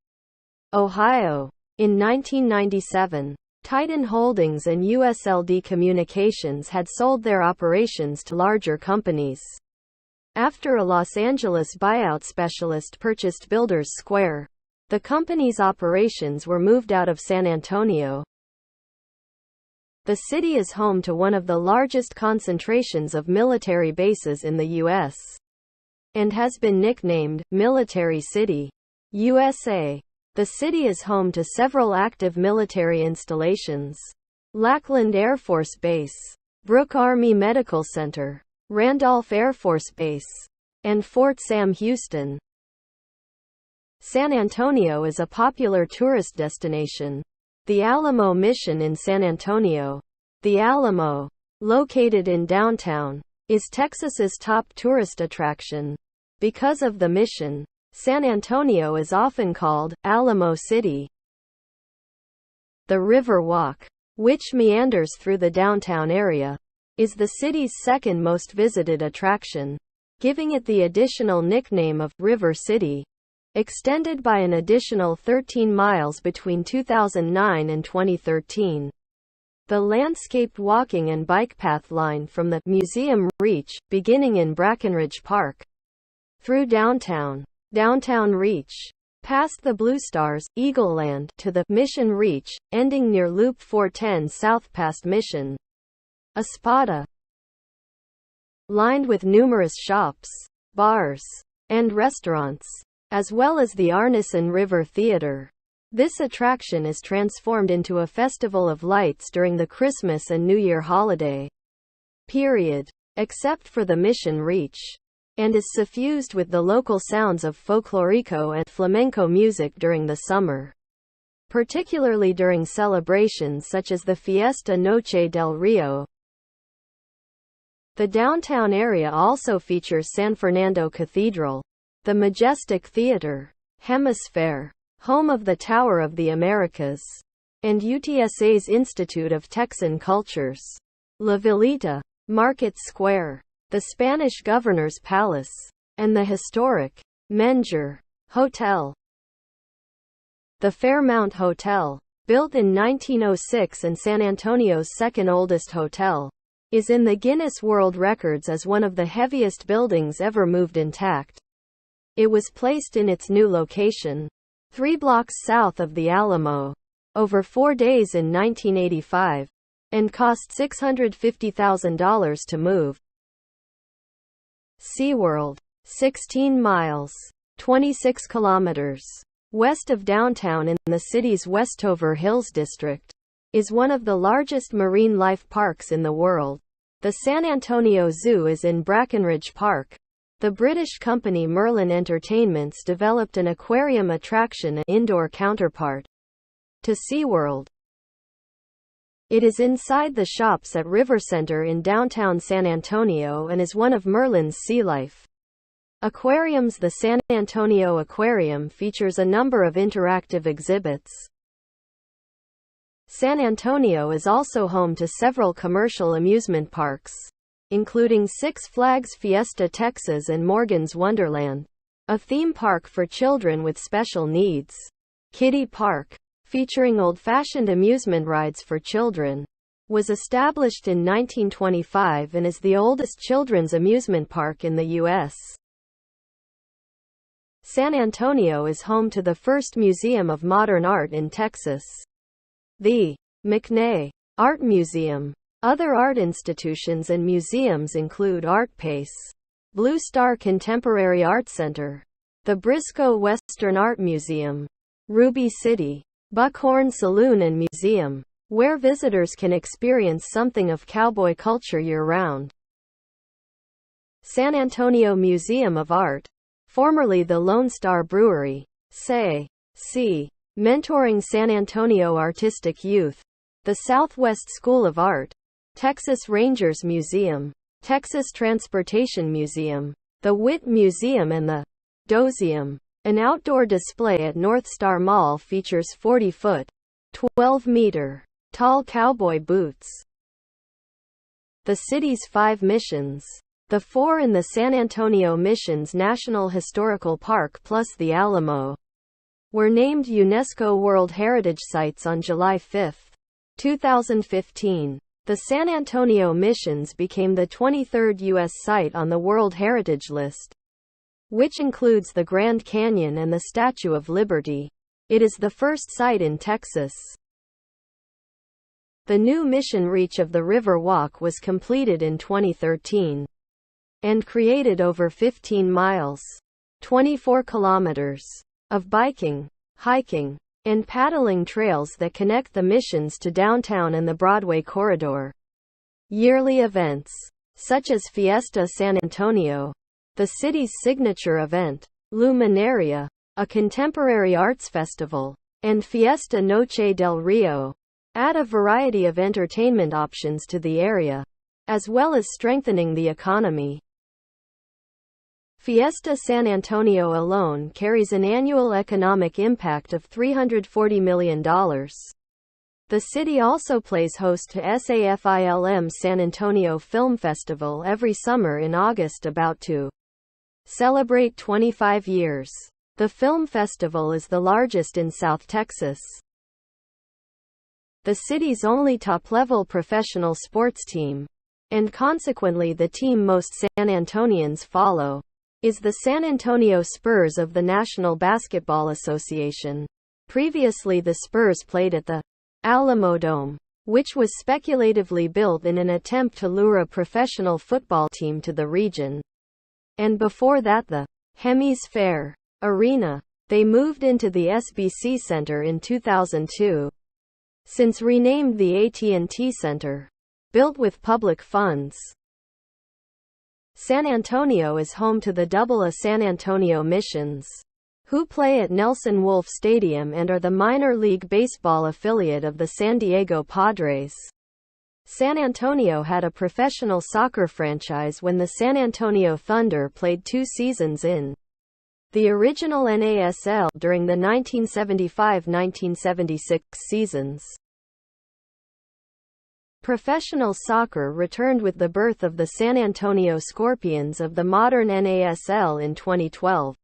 Ohio. In 1997, Titan Holdings and USLD Communications had sold their operations to larger companies. After a Los Angeles buyout specialist purchased Builders Square, the company's operations were moved out of San Antonio. The city is home to one of the largest concentrations of military bases in the U.S. and has been nicknamed Military City, USA. The city is home to several active military installations: Lackland Air Force Base, Brooke Army Medical Center, Randolph Air Force Base, and Fort Sam Houston. San Antonio is a popular tourist destination. The Alamo Mission in San Antonio, the Alamo, located in downtown, is Texas's top tourist attraction. Because of the mission, San Antonio is often called Alamo City. The River Walk, which meanders through the downtown area, is the city's second most visited attraction, giving it the additional nickname of River City. Extended by an additional 13 miles between 2009 and 2013. The landscaped walking and bike path line from the Museum Reach, beginning in Brackenridge Park, through downtown Reach, past the Blue Stars, Eagleland, to the Mission Reach, ending near Loop 410 south past Mission. Espada, lined with numerous shops, bars, and restaurants, as well as the Arneson River Theater. This attraction is transformed into a festival of lights during the Christmas and New Year holiday period, except for the Mission Reach, and is suffused with the local sounds of folklorico and flamenco music during the summer, particularly during celebrations such as the Fiesta Noche del Rio. The downtown area also features San Fernando Cathedral, the Majestic Theater, Hemisphere, home of the Tower of the Americas, and UTSA's Institute of Texan Cultures. La Villita, Market Square, the Spanish Governor's Palace, and the historic Menger Hotel. The Fairmount Hotel, built in 1906 and San Antonio's second oldest hotel, is in the Guinness World Records as one of the heaviest buildings ever moved intact. It was placed in its new location, 3 blocks south of the Alamo, over 4 days in 1985, and cost $650,000 to move. SeaWorld, 16 miles, 26 kilometers, west of downtown in the city's Westover Hills district, is one of the largest marine life parks in the world. The San Antonio Zoo is in Brackenridge Park. The British company Merlin Entertainments developed an aquarium attraction, an indoor counterpart to SeaWorld. It is inside the shops at River Center in downtown San Antonio and is one of Merlin's sea life aquariums. The San Antonio Aquarium features a number of interactive exhibits. San Antonio is also home to several commercial amusement parks, including Six Flags Fiesta Texas and Morgan's Wonderland, a theme park for children with special needs. Kiddie Park, featuring old-fashioned amusement rides for children, was established in 1925 and is the oldest children's amusement park in the U.S. San Antonio is home to the first museum of modern art in Texas, the McNay Art Museum. Other art institutions and museums include ArtPace, Blue Star Contemporary Art Center, the Briscoe Western Art Museum, Ruby City, Buckhorn Saloon and Museum, where visitors can experience something of cowboy culture year-round. San Antonio Museum of Art, formerly the Lone Star Brewery, C. Mentoring San Antonio Artistic Youth, the Southwest School of Art, Texas Rangers Museum, Texas Transportation Museum, the Witt Museum and the Dozium. An outdoor display at North Star Mall features 40-foot, 12-meter tall cowboy boots. The city's 5 missions. The 4 in the San Antonio Missions National Historical Park plus the Alamo were named UNESCO World Heritage Sites on July 5, 2015. The San Antonio Missions became the 23rd U.S. site on the World Heritage List, which includes the Grand Canyon and the Statue of Liberty. It is the first site in Texas. The new mission reach of the River Walk was completed in 2013 and created over 15 miles, 24 kilometers of biking, hiking, and paddling trails that connect the missions to downtown and the Broadway corridor. Yearly events, such as Fiesta San Antonio, the city's signature event, Luminaria, a contemporary arts festival, and Fiesta Noche del Rio, add a variety of entertainment options to the area, as well as strengthening the economy. Fiesta San Antonio alone carries an annual economic impact of $340 million. The city also plays host to SAFILM San Antonio Film Festival every summer in August, about to celebrate 25 years. The film festival is the largest in South Texas. The city's only top-level professional sports team, and consequently the team most San Antonians follow, is the San Antonio Spurs of the National Basketball Association. Previously the Spurs played at the Alamodome, which was speculatively built in an attempt to lure a professional football team to the region. And before that the Hemisfair Arena. They moved into the SBC Center in 2002. Since renamed the AT&T Center. Built with public funds. San Antonio is home to the AA San Antonio Missions, who play at Nelson Wolff Stadium and are the minor league baseball affiliate of the San Diego Padres. San Antonio had a professional soccer franchise when the San Antonio Thunder played 2 seasons in the original NASL during the 1975-1976 seasons. Professional soccer returned with the birth of the San Antonio Scorpions of the modern NASL in 2012.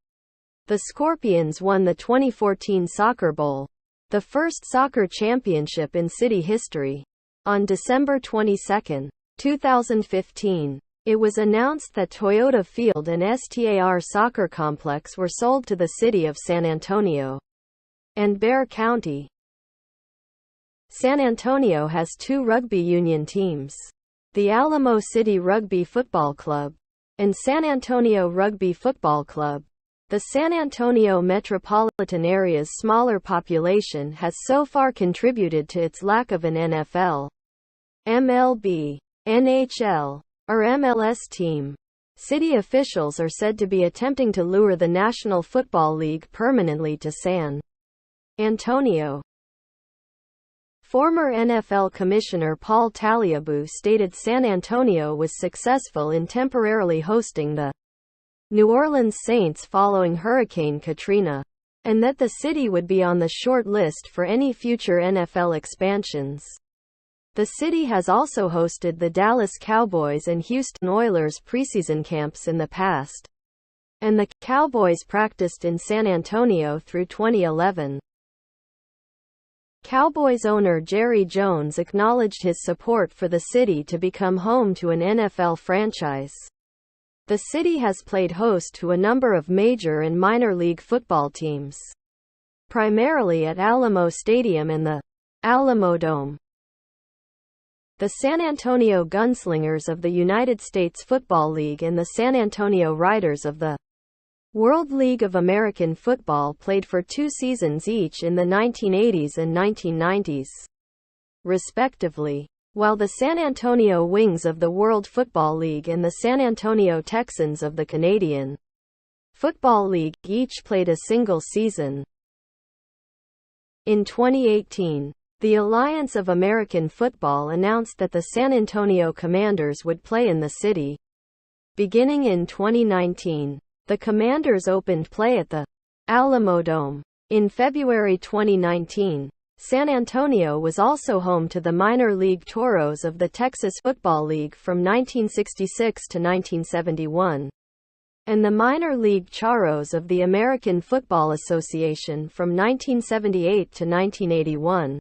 The Scorpions won the 2014 Soccer Bowl, the first soccer championship in city history. On December 22, 2015, it was announced that Toyota Field and STAR Soccer Complex were sold to the city of San Antonio and Bexar County. San Antonio has 2 rugby union teams, the Alamo City Rugby Football Club and San Antonio Rugby Football Club. The San Antonio metropolitan area's smaller population has so far contributed to its lack of an NFL, MLB, NHL, or MLS team. City officials are said to be attempting to lure the National Football League permanently to San Antonio. Former NFL Commissioner Paul Tagliabue stated San Antonio was successful in temporarily hosting the New Orleans Saints following Hurricane Katrina, and that the city would be on the short list for any future NFL expansions. The city has also hosted the Dallas Cowboys and Houston Oilers preseason camps in the past, and the Cowboys practiced in San Antonio through 2011. Cowboys owner Jerry Jones acknowledged his support for the city to become home to an NFL franchise. The city has played host to a number of major and minor league football teams, primarily at Alamo Stadium and the Alamodome. The San Antonio Gunslingers of the United States Football League and the San Antonio Riders of the World League of American Football played for 2 seasons each in the 1980s and 1990s, respectively, while the San Antonio Wings of the World Football League and the San Antonio Texans of the Canadian Football League each played a single season. In 2018, The Alliance of American Football announced that the San Antonio Commanders would play in the city. Beginning in 2019, the Commanders opened play at the Alamodome. In February 2019, San Antonio was also home to the minor league Toros of the Texas Football League from 1966 to 1971, and the minor league Charros of the American Football Association from 1978 to 1981.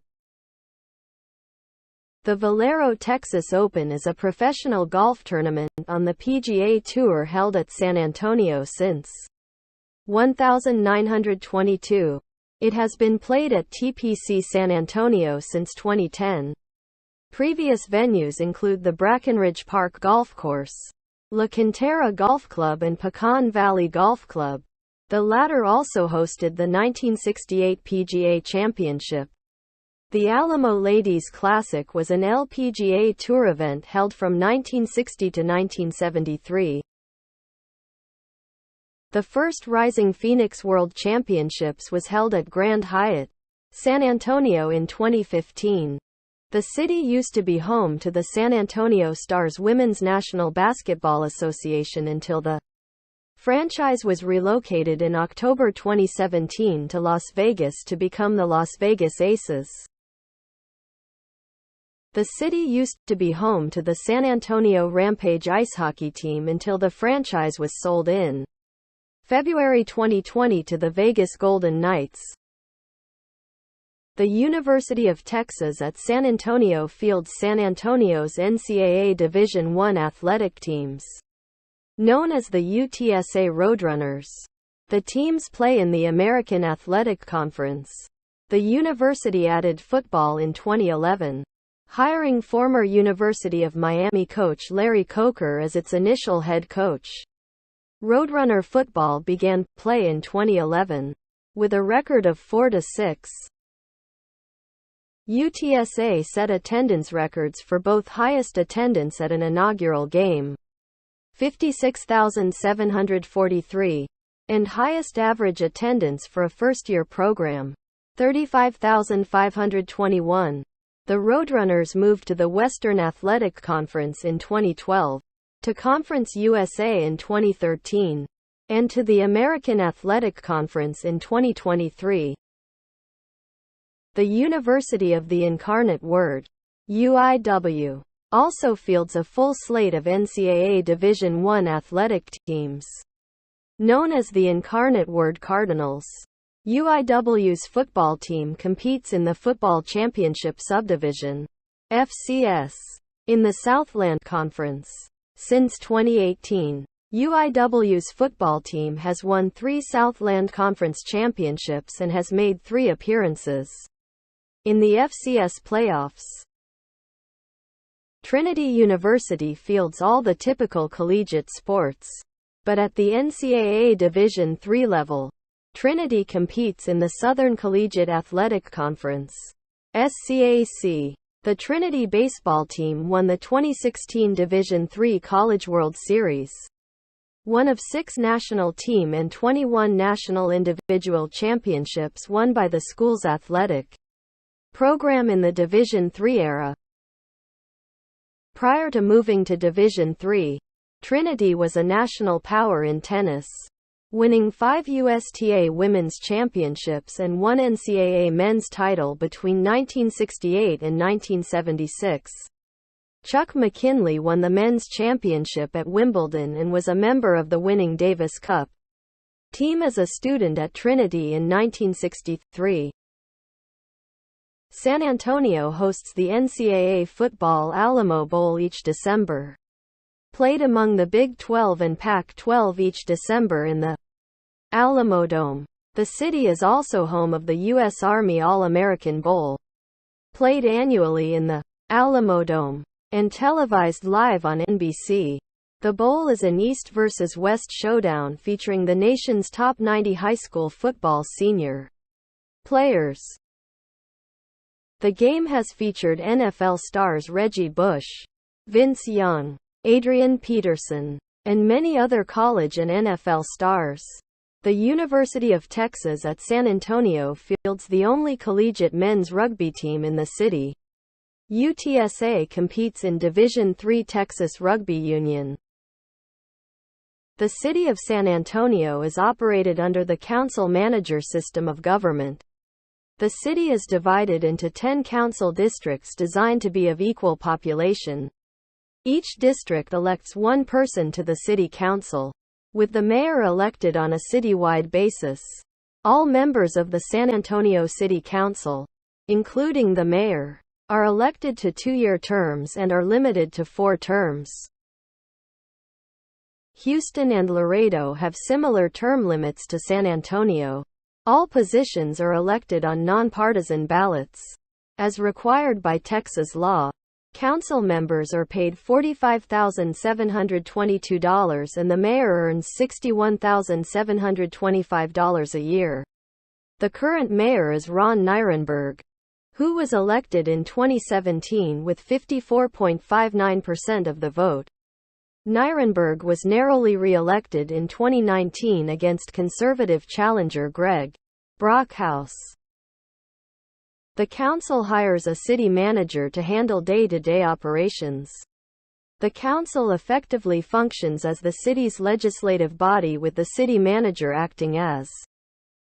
The Valero Texas Open is a professional golf tournament on the PGA Tour held at San Antonio since 1922. It has been played at TPC San Antonio since 2010. Previous venues include the Brackenridge Park Golf Course, La Cantera Golf Club and Pecan Valley Golf Club. The latter also hosted the 1968 PGA Championship. The Alamo Ladies Classic was an LPGA Tour event held from 1960 to 1973. The first Rising Phoenix World Championships was held at Grand Hyatt, San Antonio in 2015. The city used to be home to the San Antonio Stars Women's National Basketball Association until the franchise was relocated in October 2017 to Las Vegas to become the Las Vegas Aces. The city used to be home to the San Antonio Rampage ice hockey team until the franchise was sold in February 2020 to the Vegas Golden Knights. The University of Texas at San Antonio fields San Antonio's NCAA Division I athletic teams, known as the UTSA Roadrunners. The teams play in the American Athletic Conference. The university added football in 2011, hiring former University of Miami coach Larry Coker as its initial head coach. Roadrunner football began play in 2011, with a record of 4-6. UTSA set attendance records for both highest attendance at an inaugural game, 56,743, and highest average attendance for a first-year program, 35,521. The Roadrunners moved to the Western Athletic Conference in 2012, to Conference USA in 2013, and to the American Athletic Conference in 2023. The University of the Incarnate Word, UIW, also fields a full slate of NCAA Division I athletic teams, known as the Incarnate Word Cardinals. UIW's football team competes in the Football Championship Subdivision, FCS, in the Southland Conference. Since 2018, UIW's football team has won 3 Southland Conference championships and has made 3 appearances in the FCS playoffs. Trinity University fields all the typical collegiate sports, but at the NCAA Division III level, Trinity competes in the Southern Collegiate Athletic Conference, SCAC. The Trinity baseball team won the 2016 Division III College World Series, one of 6 national team and 21 national individual championships won by the school's athletic program in the Division III era. Prior to moving to Division III, Trinity was a national power in tennis, winning 5 USTA Women's Championships and 1 NCAA men's title between 1968 and 1976. Chuck McKinley won the men's championship at Wimbledon and was a member of the winning Davis Cup team as a student at Trinity in 1963. San Antonio hosts the NCAA Football Alamo Bowl each December, played among the Big 12 and Pac-12 each December in the Alamodome. The city is also home of the U.S. Army All-American Bowl, played annually in the Alamodome, and televised live on NBC. The bowl is an East versus West showdown featuring the nation's top 90 high school football senior players. The game has featured NFL stars Reggie Bush, Vince Young, Adrian Peterson, and many other college and NFL stars. The University of Texas at San Antonio fields the only collegiate men's rugby team in the city. UTSA competes in Division III Texas Rugby Union. The City of San Antonio is operated under the council-manager system of government. The city is divided into 10 council districts designed to be of equal population. Each district elects one person to the city council, with the mayor elected on a citywide basis. All members of the San Antonio City Council, including the mayor, are elected to 2-year terms and are limited to 4 terms. Houston and Laredo have similar term limits to San Antonio. All positions are elected on nonpartisan ballots. As required by Texas law, council members are paid $45,722 and the mayor earns $61,725 a year. The current mayor is Ron Nirenberg, who was elected in 2017 with 54.59% of the vote. Nirenberg was narrowly re-elected in 2019 against conservative challenger Greg Brockhouse. The council hires a city manager to handle day-to-day operations. The council effectively functions as the city's legislative body, with the city manager acting as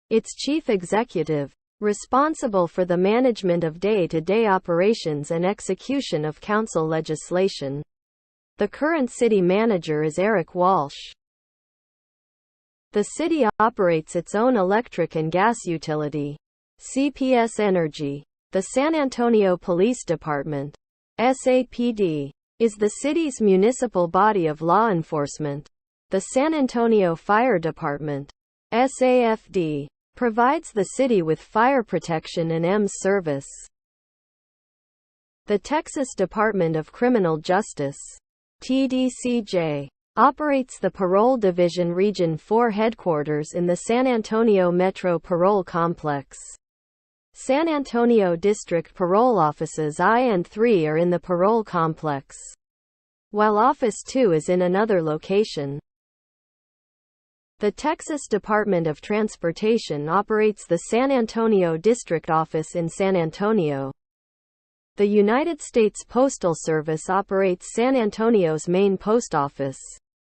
its chief executive, responsible for the management of day-to-day operations and execution of council legislation. The current city manager is Eric Walsh. The city operates its own electric and gas utility, CPS Energy. The San Antonio Police Department, SAPD, is the city's municipal body of law enforcement. The San Antonio Fire Department, SAFD, provides the city with fire protection and EMS service. The Texas Department of Criminal Justice, TDCJ, operates the Parole Division Region 4 headquarters in the San Antonio Metro Parole Complex. San Antonio District Parole Offices I and III are in the Parole Complex, while Office 2 is in another location. The Texas Department of Transportation operates the San Antonio District Office in San Antonio. The United States Postal Service operates San Antonio's main post office.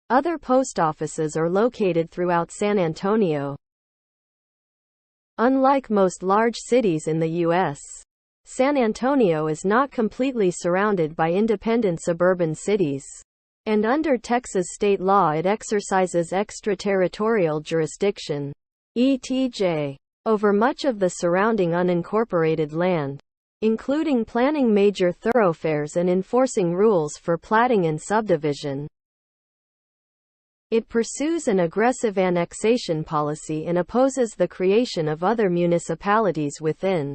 Other post offices are located throughout San Antonio. Unlike most large cities in the U.S., San Antonio is not completely surrounded by independent suburban cities, and under Texas state law it exercises extraterritorial jurisdiction, ETJ, over much of the surrounding unincorporated land, including planning major thoroughfares and enforcing rules for platting and subdivision. It pursues an aggressive annexation policy and opposes the creation of other municipalities within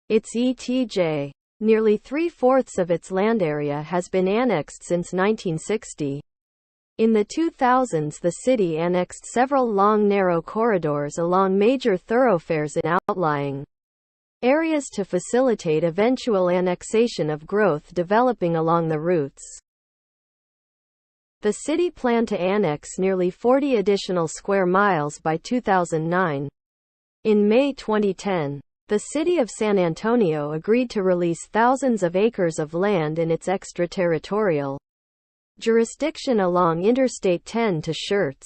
its ETJ. Nearly 3/4 of its land area has been annexed since 1960. In the 2000s, the city annexed several long narrow corridors along major thoroughfares in outlying areas to facilitate eventual annexation of growth developing along the routes. The city planned to annex nearly 40 additional square miles by 2009. In May 2010, the city of San Antonio agreed to release thousands of acres of land in its extraterritorial jurisdiction along Interstate 10 to Schertz.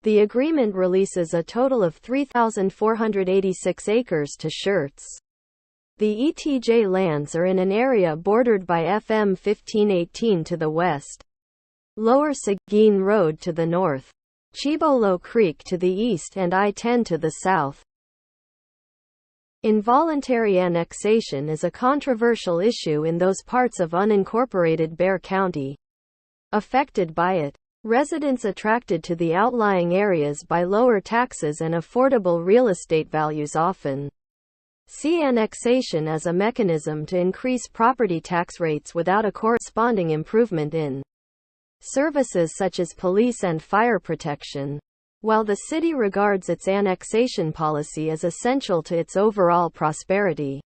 The agreement releases a total of 3,486 acres to Schertz. The ETJ lands are in an area bordered by FM 1518 to the west, Lower Seguin Road to the north, Chibolo Creek to the east, and I-10 to the south. Involuntary annexation is a controversial issue in those parts of unincorporated Bexar County affected by it. Residents attracted to the outlying areas by lower taxes and affordable real estate values often see annexation as a mechanism to increase property tax rates without a corresponding improvement in services such as police and fire protection. While the city regards its annexation policy as essential to its overall prosperity.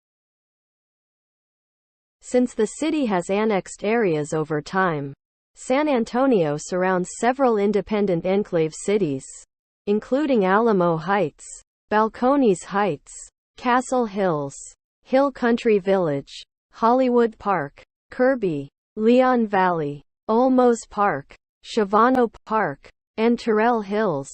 Since the city has annexed areas over time, San Antonio surrounds several independent enclave cities. including Alamo Heights, Balcones Heights, Castle Hills, Hill Country Village, Hollywood Park, Kirby, Leon Valley, Olmos Park, Shavano Park, and Terrell Hills.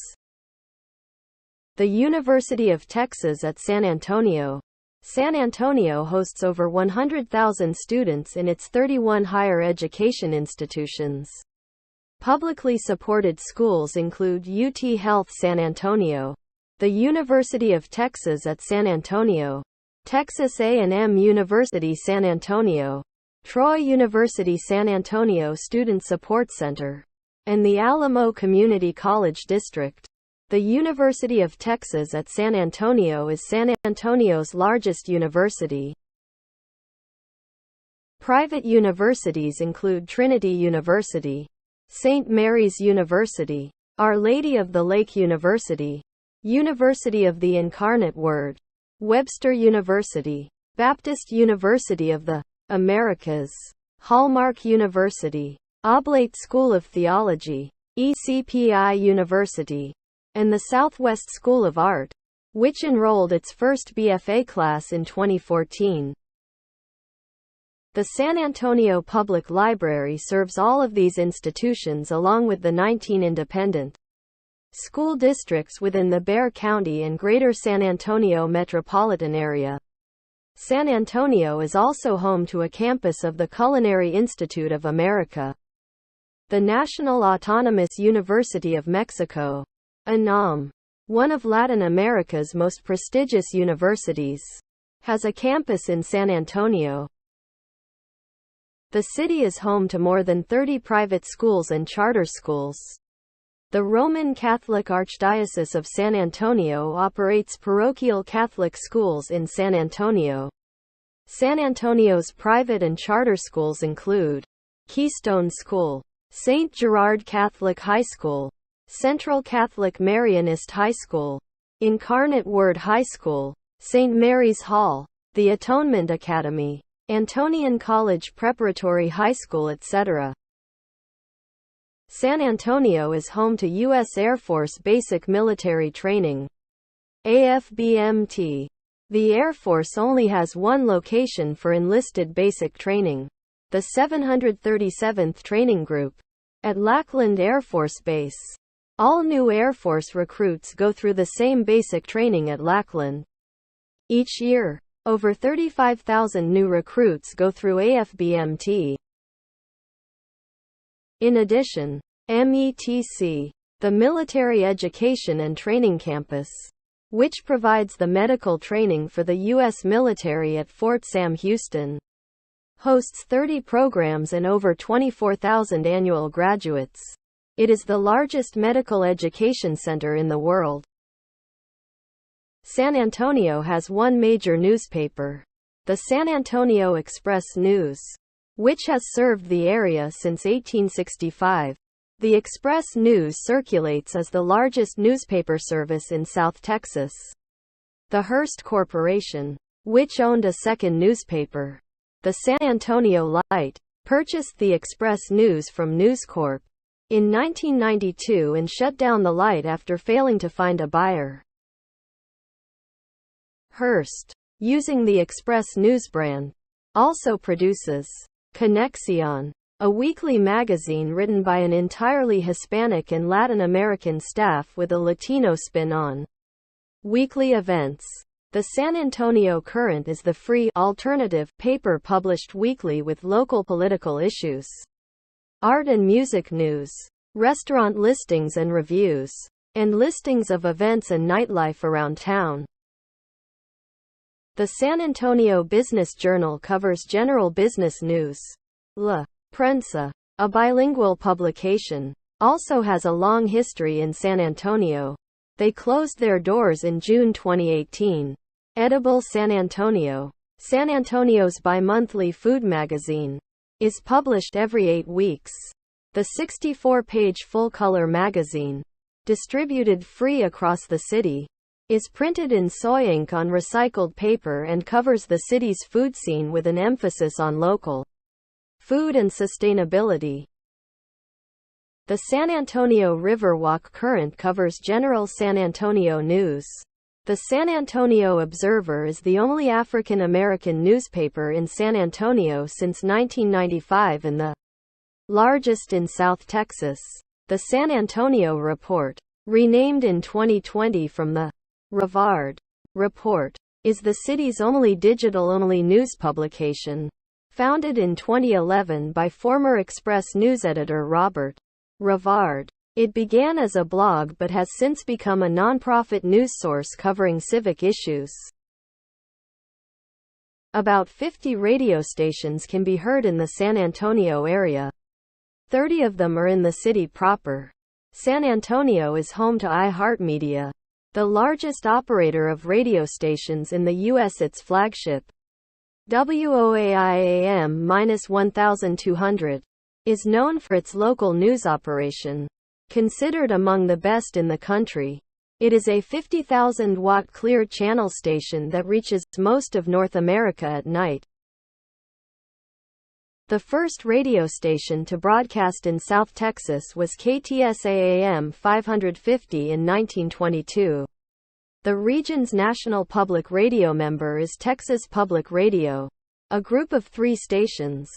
The University of Texas at San Antonio. San Antonio hosts over 100,000 students in its 31 higher education institutions. Publicly supported schools include UT Health San Antonio, the University of Texas at San Antonio, Texas A&M University San Antonio, Troy University San Antonio Student Support Center, and the Alamo Community College District. The University of Texas at San Antonio is San Antonio's largest university. Private universities include Trinity University, St. Mary's University, Our Lady of the Lake University, University of the Incarnate Word, Webster University, Baptist University of the Americas, Hallmark University, Oblate School of Theology, ECPI University, and the Southwest School of Art, which enrolled its first BFA class in 2014. The San Antonio Public Library serves all of these institutions along with the 19 independent school districts within the Bexar County and Greater San Antonio metropolitan area. San Antonio is also home to a campus of the Culinary Institute of America. The National Autonomous University of Mexico, UNAM, one of Latin America's most prestigious universities, has a campus in San Antonio. The city is home to more than 30 private schools and charter schools. The Roman Catholic Archdiocese of San Antonio operates parochial Catholic schools in San Antonio. San Antonio's private and charter schools include Keystone School, St. Gerard Catholic High School, Central Catholic Marianist High School, Incarnate Word High School, St. Mary's Hall, the Atonement Academy, Antonian College Preparatory High School, etc. San Antonio is home to U.S. Air Force Basic Military Training, AFBMT. The Air Force only has one location for enlisted basic training, the 737th Training Group, at Lackland Air Force Base. All new Air Force recruits go through the same basic training at Lackland. Each year, over 35,000 new recruits go through AFBMT. In addition, METC, the Military Education and Training Campus, which provides the medical training for the U.S. military at Fort Sam Houston, hosts 30 programs and over 24,000 annual graduates. It is the largest medical education center in the world. San Antonio has one major newspaper, the San Antonio Express News, which has served the area since 1865. The Express News circulates as the largest newspaper service in South Texas. The Hearst Corporation, which owned a second newspaper, the San Antonio Light, purchased the Express News from News Corp in 1992 and shut down the Light after failing to find a buyer. Hearst, using the Express News brand, also produces Conexión, a weekly magazine written by an entirely Hispanic and Latin American staff with a Latino spin on weekly events. The San Antonio Current is the free, alternative paper published weekly with local political issues, art and music news, restaurant listings and reviews, and listings of events and nightlife around town. The San Antonio Business Journal covers general business news. La Prensa, a bilingual publication, also has a long history in San Antonio. They closed their doors in June 2018. Edible San Antonio, San Antonio's bi-monthly food magazine, is published every 8 weeks. The 64-page full-color magazine, distributed free across the city, is printed in soy ink on recycled paper and covers the city's food scene with an emphasis on local food and sustainability. The San Antonio Riverwalk Current covers general San Antonio news. The San Antonio Observer is the only African American newspaper in San Antonio since 1995 and the largest in South Texas. The San Antonio Report, renamed in 2020 from the Rivard Report, is the city's only digital-only news publication. Founded in 2011 by former Express News editor Robert Rivard, it began as a blog but has since become a nonprofit news source covering civic issues. About 50 radio stations can be heard in the San Antonio area. 30 of them are in the city proper. San Antonio is home to iHeartMedia, the largest operator of radio stations in the U.S. Its flagship, WOAI-AM-1200, is known for its local news operation. Considered among the best in the country, it is a 50,000-watt clear channel station that reaches most of North America at night. The first radio station to broadcast in South Texas was KTSA-AM 550 in 1922. The region's national public radio member is Texas Public Radio, a group of 3 stations.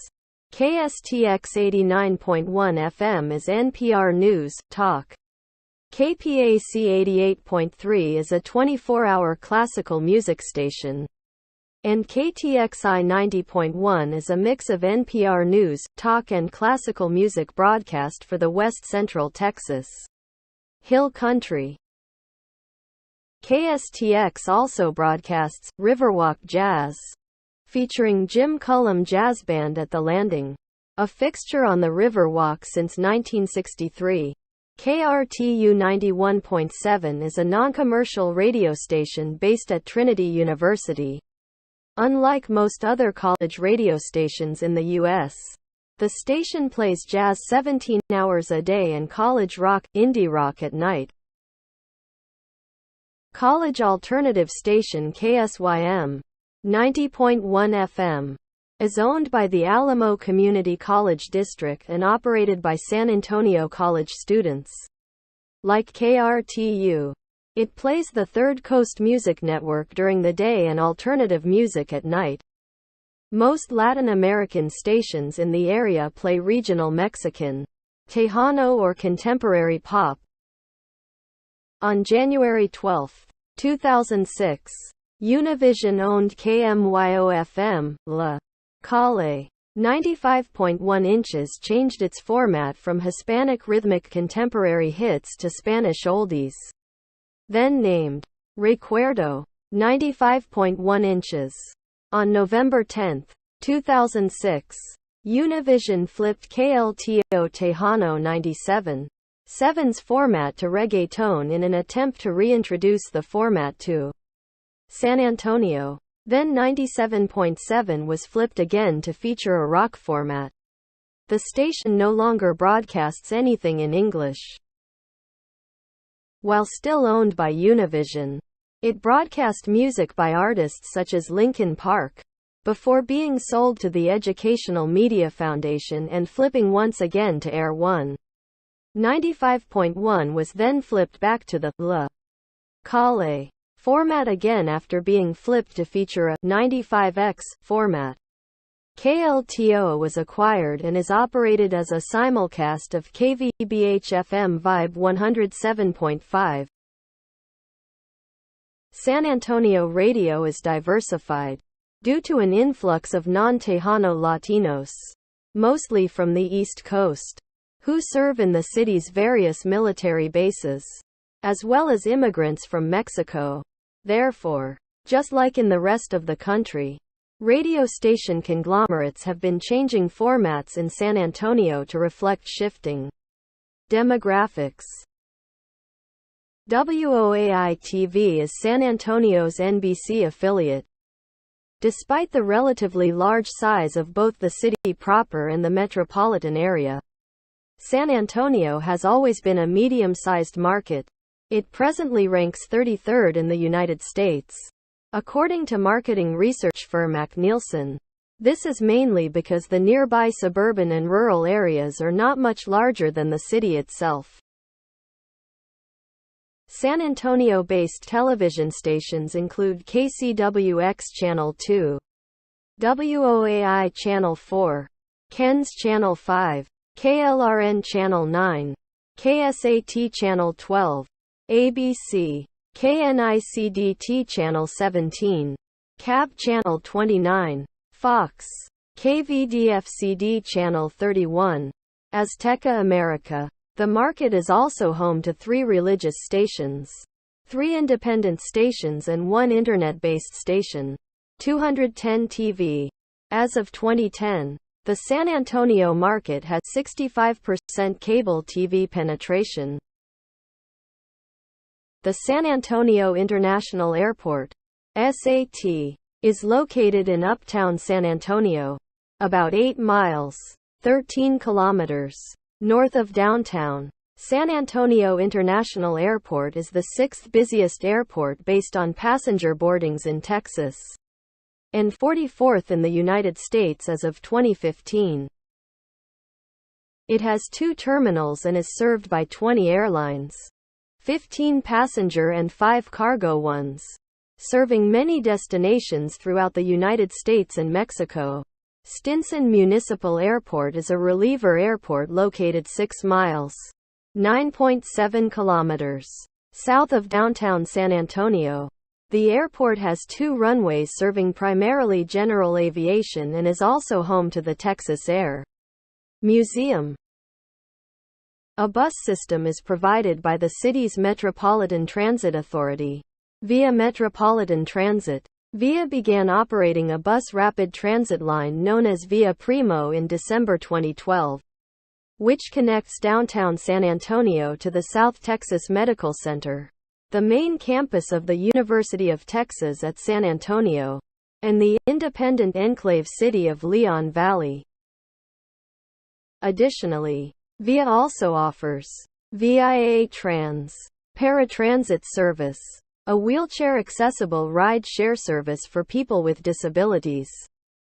KSTX 89.1 FM is NPR News, Talk. KPAC 88.3 is a 24-hour classical music station. And KTXI 90.1 is a mix of NPR News, Talk and classical music broadcast for the West Central Texas Hill Country. KSTX also broadcasts Riverwalk Jazz, featuring Jim Cullum Jazz Band at the Landing, a fixture on the Riverwalk since 1963. KRTU 91.7 is a non-commercial radio station based at Trinity University. Unlike most other college radio stations in the U.S., the station plays jazz 17 hours a day and college rock, indie rock at night. College alternative station KSYM 90.1 FM is owned by the Alamo Community College District and operated by San Antonio College students. Like KRTU, it plays the Third Coast Music Network during the day and alternative music at night. Most Latin American stations in the area play regional Mexican, Tejano or contemporary pop. On January 12, 2006, Univision owned KMYO-FM, La Calle 95.1 inches changed its format from Hispanic rhythmic contemporary hits to Spanish oldies. Then named Recuerdo 95.1 inches. On November 10, 2006, Univision flipped KLTO Tejano 97.7's format to reggaeton in an attempt to reintroduce the format to San Antonio. Then 97.7 was flipped again to feature a rock format. The station no longer broadcasts anything in English. While still owned by Univision, it broadcast music by artists such as Linkin Park, before being sold to the Educational Media Foundation and flipping once again to Air One. 95.1 was then flipped back to the La Calle format again after being flipped to feature a 95X format. KLTO was acquired and is operated as a simulcast of KVBH-FM Vibe 107.5. San Antonio radio is diversified due to an influx of non-Tejano Latinos, mostly from the East Coast, who serve in the city's various military bases, as well as immigrants from Mexico. Therefore, just like in the rest of the country, radio station conglomerates have been changing formats in San Antonio to reflect shifting demographics. WOAI-TV is San Antonio's NBC affiliate. Despite the relatively large size of both the city proper and the metropolitan area, San Antonio has always been a medium-sized market. It presently ranks 33rd in the United States, according to marketing research firm McNielsen. This is mainly because the nearby suburban and rural areas are not much larger than the city itself. San Antonio-based television stations include KCWX Channel 2, WOAI Channel 4, KENS Channel 5, KLRN Channel 9, KSAT Channel 12, ABC, KNICDT Channel 17, CAB Channel 29, Fox, KVDFCD Channel 31, Azteca America. The market is also home to 3 religious stations, 3 independent stations and 1 internet-based station. 210 TV. As of 2010, the San Antonio market had 65% cable TV penetration. The San Antonio International Airport, SAT, is located in uptown San Antonio, about 8 miles, 13 kilometers, north of downtown. San Antonio International Airport is the 6th busiest airport based on passenger boardings in Texas, and 44th in the United States as of 2015. It has 2 terminals and is served by 20 airlines, 15 passenger and 5 cargo ones, serving many destinations throughout the United States and Mexico. Stinson Municipal Airport is a reliever airport located 6 miles, 9.7 kilometers, south of downtown San Antonio. The airport has 2 runways serving primarily general aviation and is also home to the Texas Air Museum. A bus system is provided by the city's Metropolitan Transit Authority, VIA Metropolitan Transit. VIA began operating a bus rapid transit line known as Via Primo in December 2012, which connects downtown San Antonio to the South Texas Medical Center, the main campus of the University of Texas at San Antonio, and the independent enclave city of Leon Valley. Additionally, VIA also offers VIA Trans paratransit service, a wheelchair-accessible ride-share service for people with disabilities.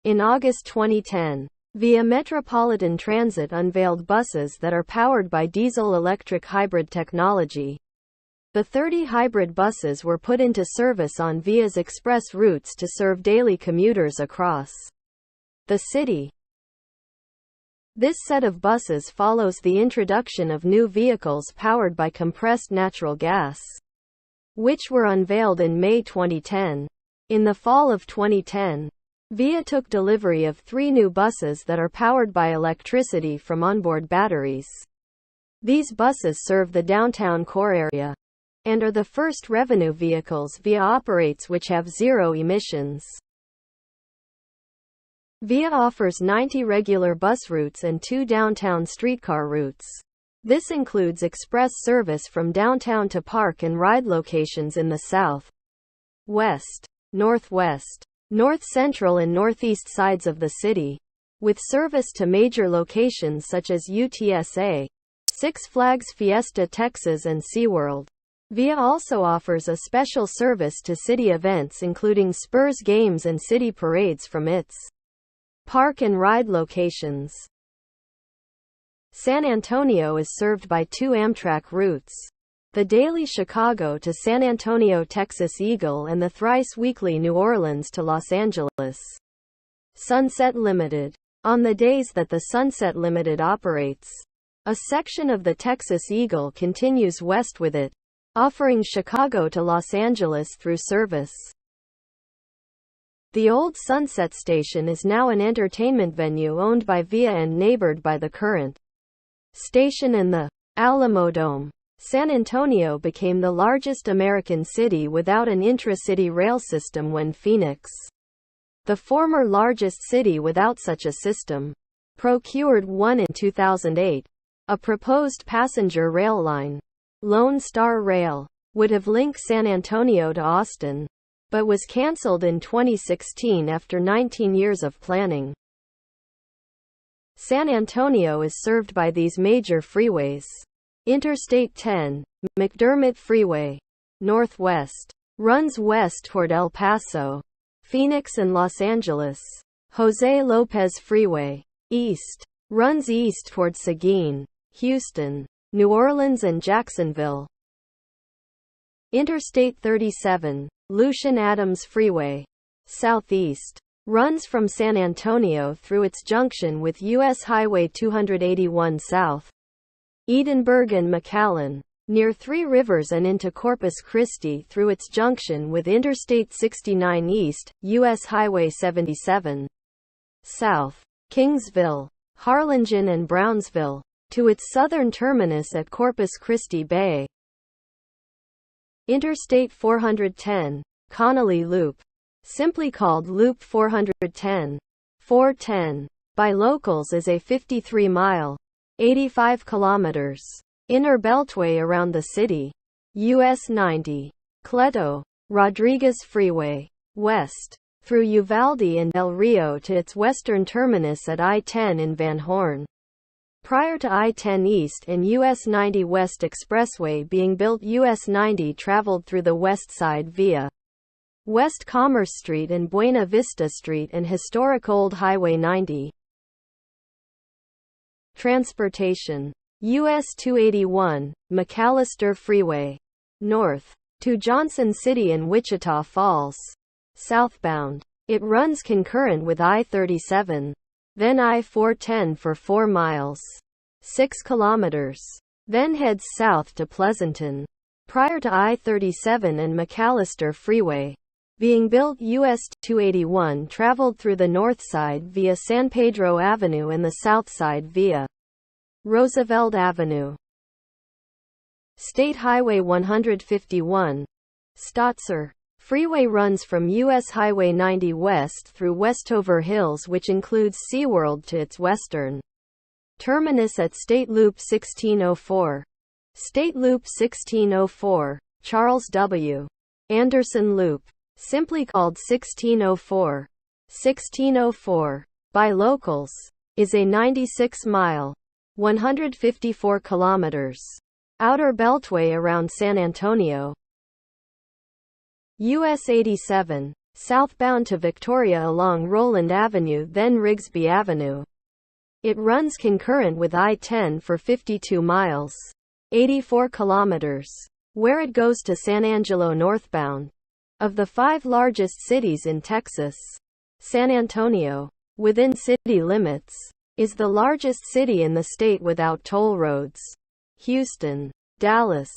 In August 2010, VIA Metropolitan Transit unveiled buses that are powered by diesel-electric hybrid technology. The 30 hybrid buses were put into service on VIA's express routes to serve daily commuters across the city. This set of buses follows the introduction of new vehicles powered by compressed natural gas, which were unveiled in May 2010. In the fall of 2010, VIA took delivery of 3 new buses that are powered by electricity from onboard batteries. These buses serve the downtown core area, and are the first revenue vehicles VIA operates which have 0 emissions. VIA offers 90 regular bus routes and 2 downtown streetcar routes. This includes express service from downtown to park and ride locations in the south, west, northwest, north central and northeast sides of the city, with service to major locations such as UTSA, Six Flags Fiesta Texas and SeaWorld. VIA also offers a special service to city events including Spurs games and city parades from its park and ride locations. San Antonio is served by 2 Amtrak routes, the daily Chicago to San Antonio Texas Eagle and the thrice-weekly New Orleans to Los Angeles Sunset Limited. On the days that the Sunset Limited operates, a section of the Texas Eagle continues west with it, offering Chicago to Los Angeles through service. The old Sunset Station is now an entertainment venue owned by VIA and neighbored by the current station and the Alamodome. San Antonio became the largest American city without an intra-city rail system when Phoenix, the former largest city without such a system, procured one in 2008. A proposed passenger rail line, Lone Star Rail, would have linked San Antonio to Austin, but was canceled in 2016 after 19 years of planning. San Antonio is served by these major freeways. Interstate 10, McDermott Freeway, northwest, runs west toward El Paso, Phoenix and Los Angeles. Jose Lopez Freeway. East. Runs east toward Seguin, Houston, New Orleans and Jacksonville. Interstate 37, Lucian Adams Freeway. Southeast. Runs from San Antonio through its junction with U.S. Highway 281 south. Edinburgh and McAllen. Near Three Rivers and into Corpus Christi through its junction with Interstate 69 east, U.S. Highway 77. South. Kingsville, Harlingen and Brownsville. To its southern terminus at Corpus Christi Bay. Interstate 410, Connolly Loop. Simply called Loop 410. 410. By locals is a 53-mile, 85 kilometers, inner beltway around the city. US 90. Cleto, Rodriguez Freeway. West. Through Uvalde and El Rio to its western terminus at I-10 in Van Horn. Prior to I-10 East and US 90 West Expressway being built, US 90 traveled through the west side via West Commerce Street and Buena Vista Street and historic Old Highway 90. Transportation. US 281, McAllister Freeway. North. To Johnson City and Wichita Falls. Southbound. It runs concurrent with I-37. Then I-410 for 4 miles. 6 kilometers. Then heads south to Pleasanton. Prior to I-37 and McAllister Freeway being built, US 281 traveled through the north side via San Pedro Avenue and the south side via Roosevelt Avenue. State Highway 151. Stotzer Freeway runs from US Highway 90 west through Westover Hills, which includes SeaWorld, to its western terminus at State Loop 1604. State Loop 1604, Charles W. Anderson Loop. Simply called 1604. 1604, by locals, is a 96-mile, 154 kilometers, outer beltway around San Antonio. US 87, southbound to Victoria along Roland Avenue then Rigsby Avenue. It runs concurrent with I-10 for 52 miles, 84 kilometers, where it goes to San Angelo northbound. Of the 5 largest cities in Texas, San Antonio, within city limits, is the largest city in the state without toll roads. Houston, Dallas,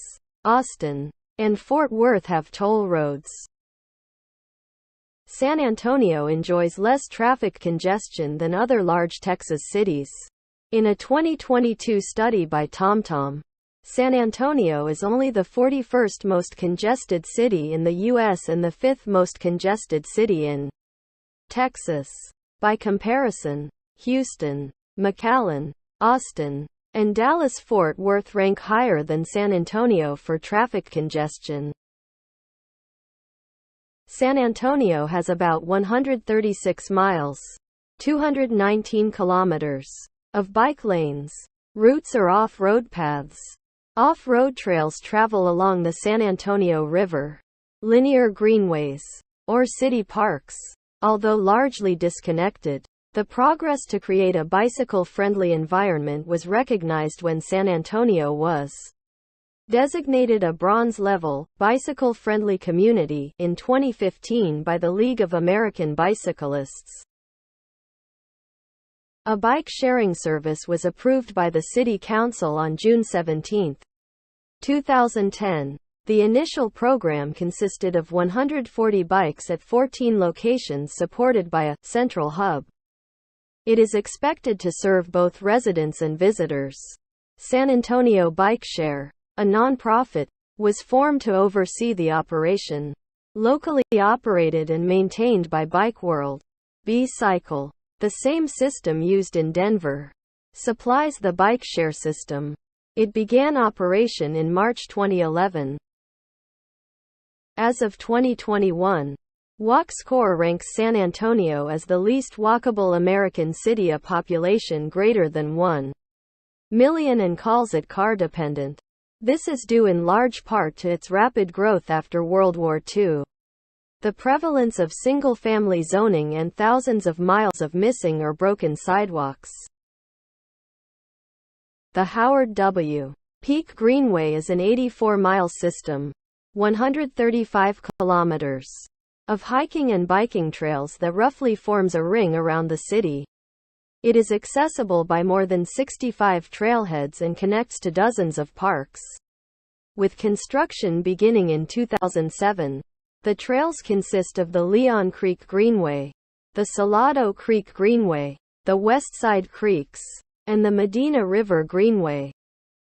Austin, and Fort Worth have toll roads. San Antonio enjoys less traffic congestion than other large Texas cities. In a 2022 study by TomTom, San Antonio is only the 41st most congested city in the U.S. and the 5th most congested city in Texas. By comparison, Houston, McAllen, Austin, and Dallas-Fort Worth rank higher than San Antonio for traffic congestion. San Antonio has about 136 miles, 219 kilometers, of bike lanes. Routes are off-road paths. Off-road trails travel along the San Antonio River, linear greenways, or city parks. Although largely disconnected, the progress to create a bicycle-friendly environment was recognized when San Antonio was designated a bronze-level, bicycle-friendly community in 2015 by the League of American Bicyclists. A bike-sharing service was approved by the City Council on June 17, 2010. The initial program consisted of 140 bikes at 14 locations supported by a central hub. It is expected to serve both residents and visitors. San Antonio Bike Share, a non-profit, was formed to oversee the operation. Locally operated and maintained by Bike World. B-Cycle, the same system used in Denver, supplies the bike share system. It began operation in March 2011. As of 2021, WalkScore ranks San Antonio as the least walkable American city, a population greater than 1 million, and calls it car-dependent. This is due in large part to its rapid growth after World War II. the prevalence of single-family zoning and thousands of miles of missing or broken sidewalks. The Howard W. Peak Greenway is an 84-mile system, 135 kilometers, of hiking and biking trails that roughly forms a ring around the city. It is accessible by more than 65 trailheads and connects to dozens of parks. With construction beginning in 2007, the trails consist of the Leon Creek Greenway, the Salado Creek Greenway, the Westside Creeks, and the Medina River Greenway.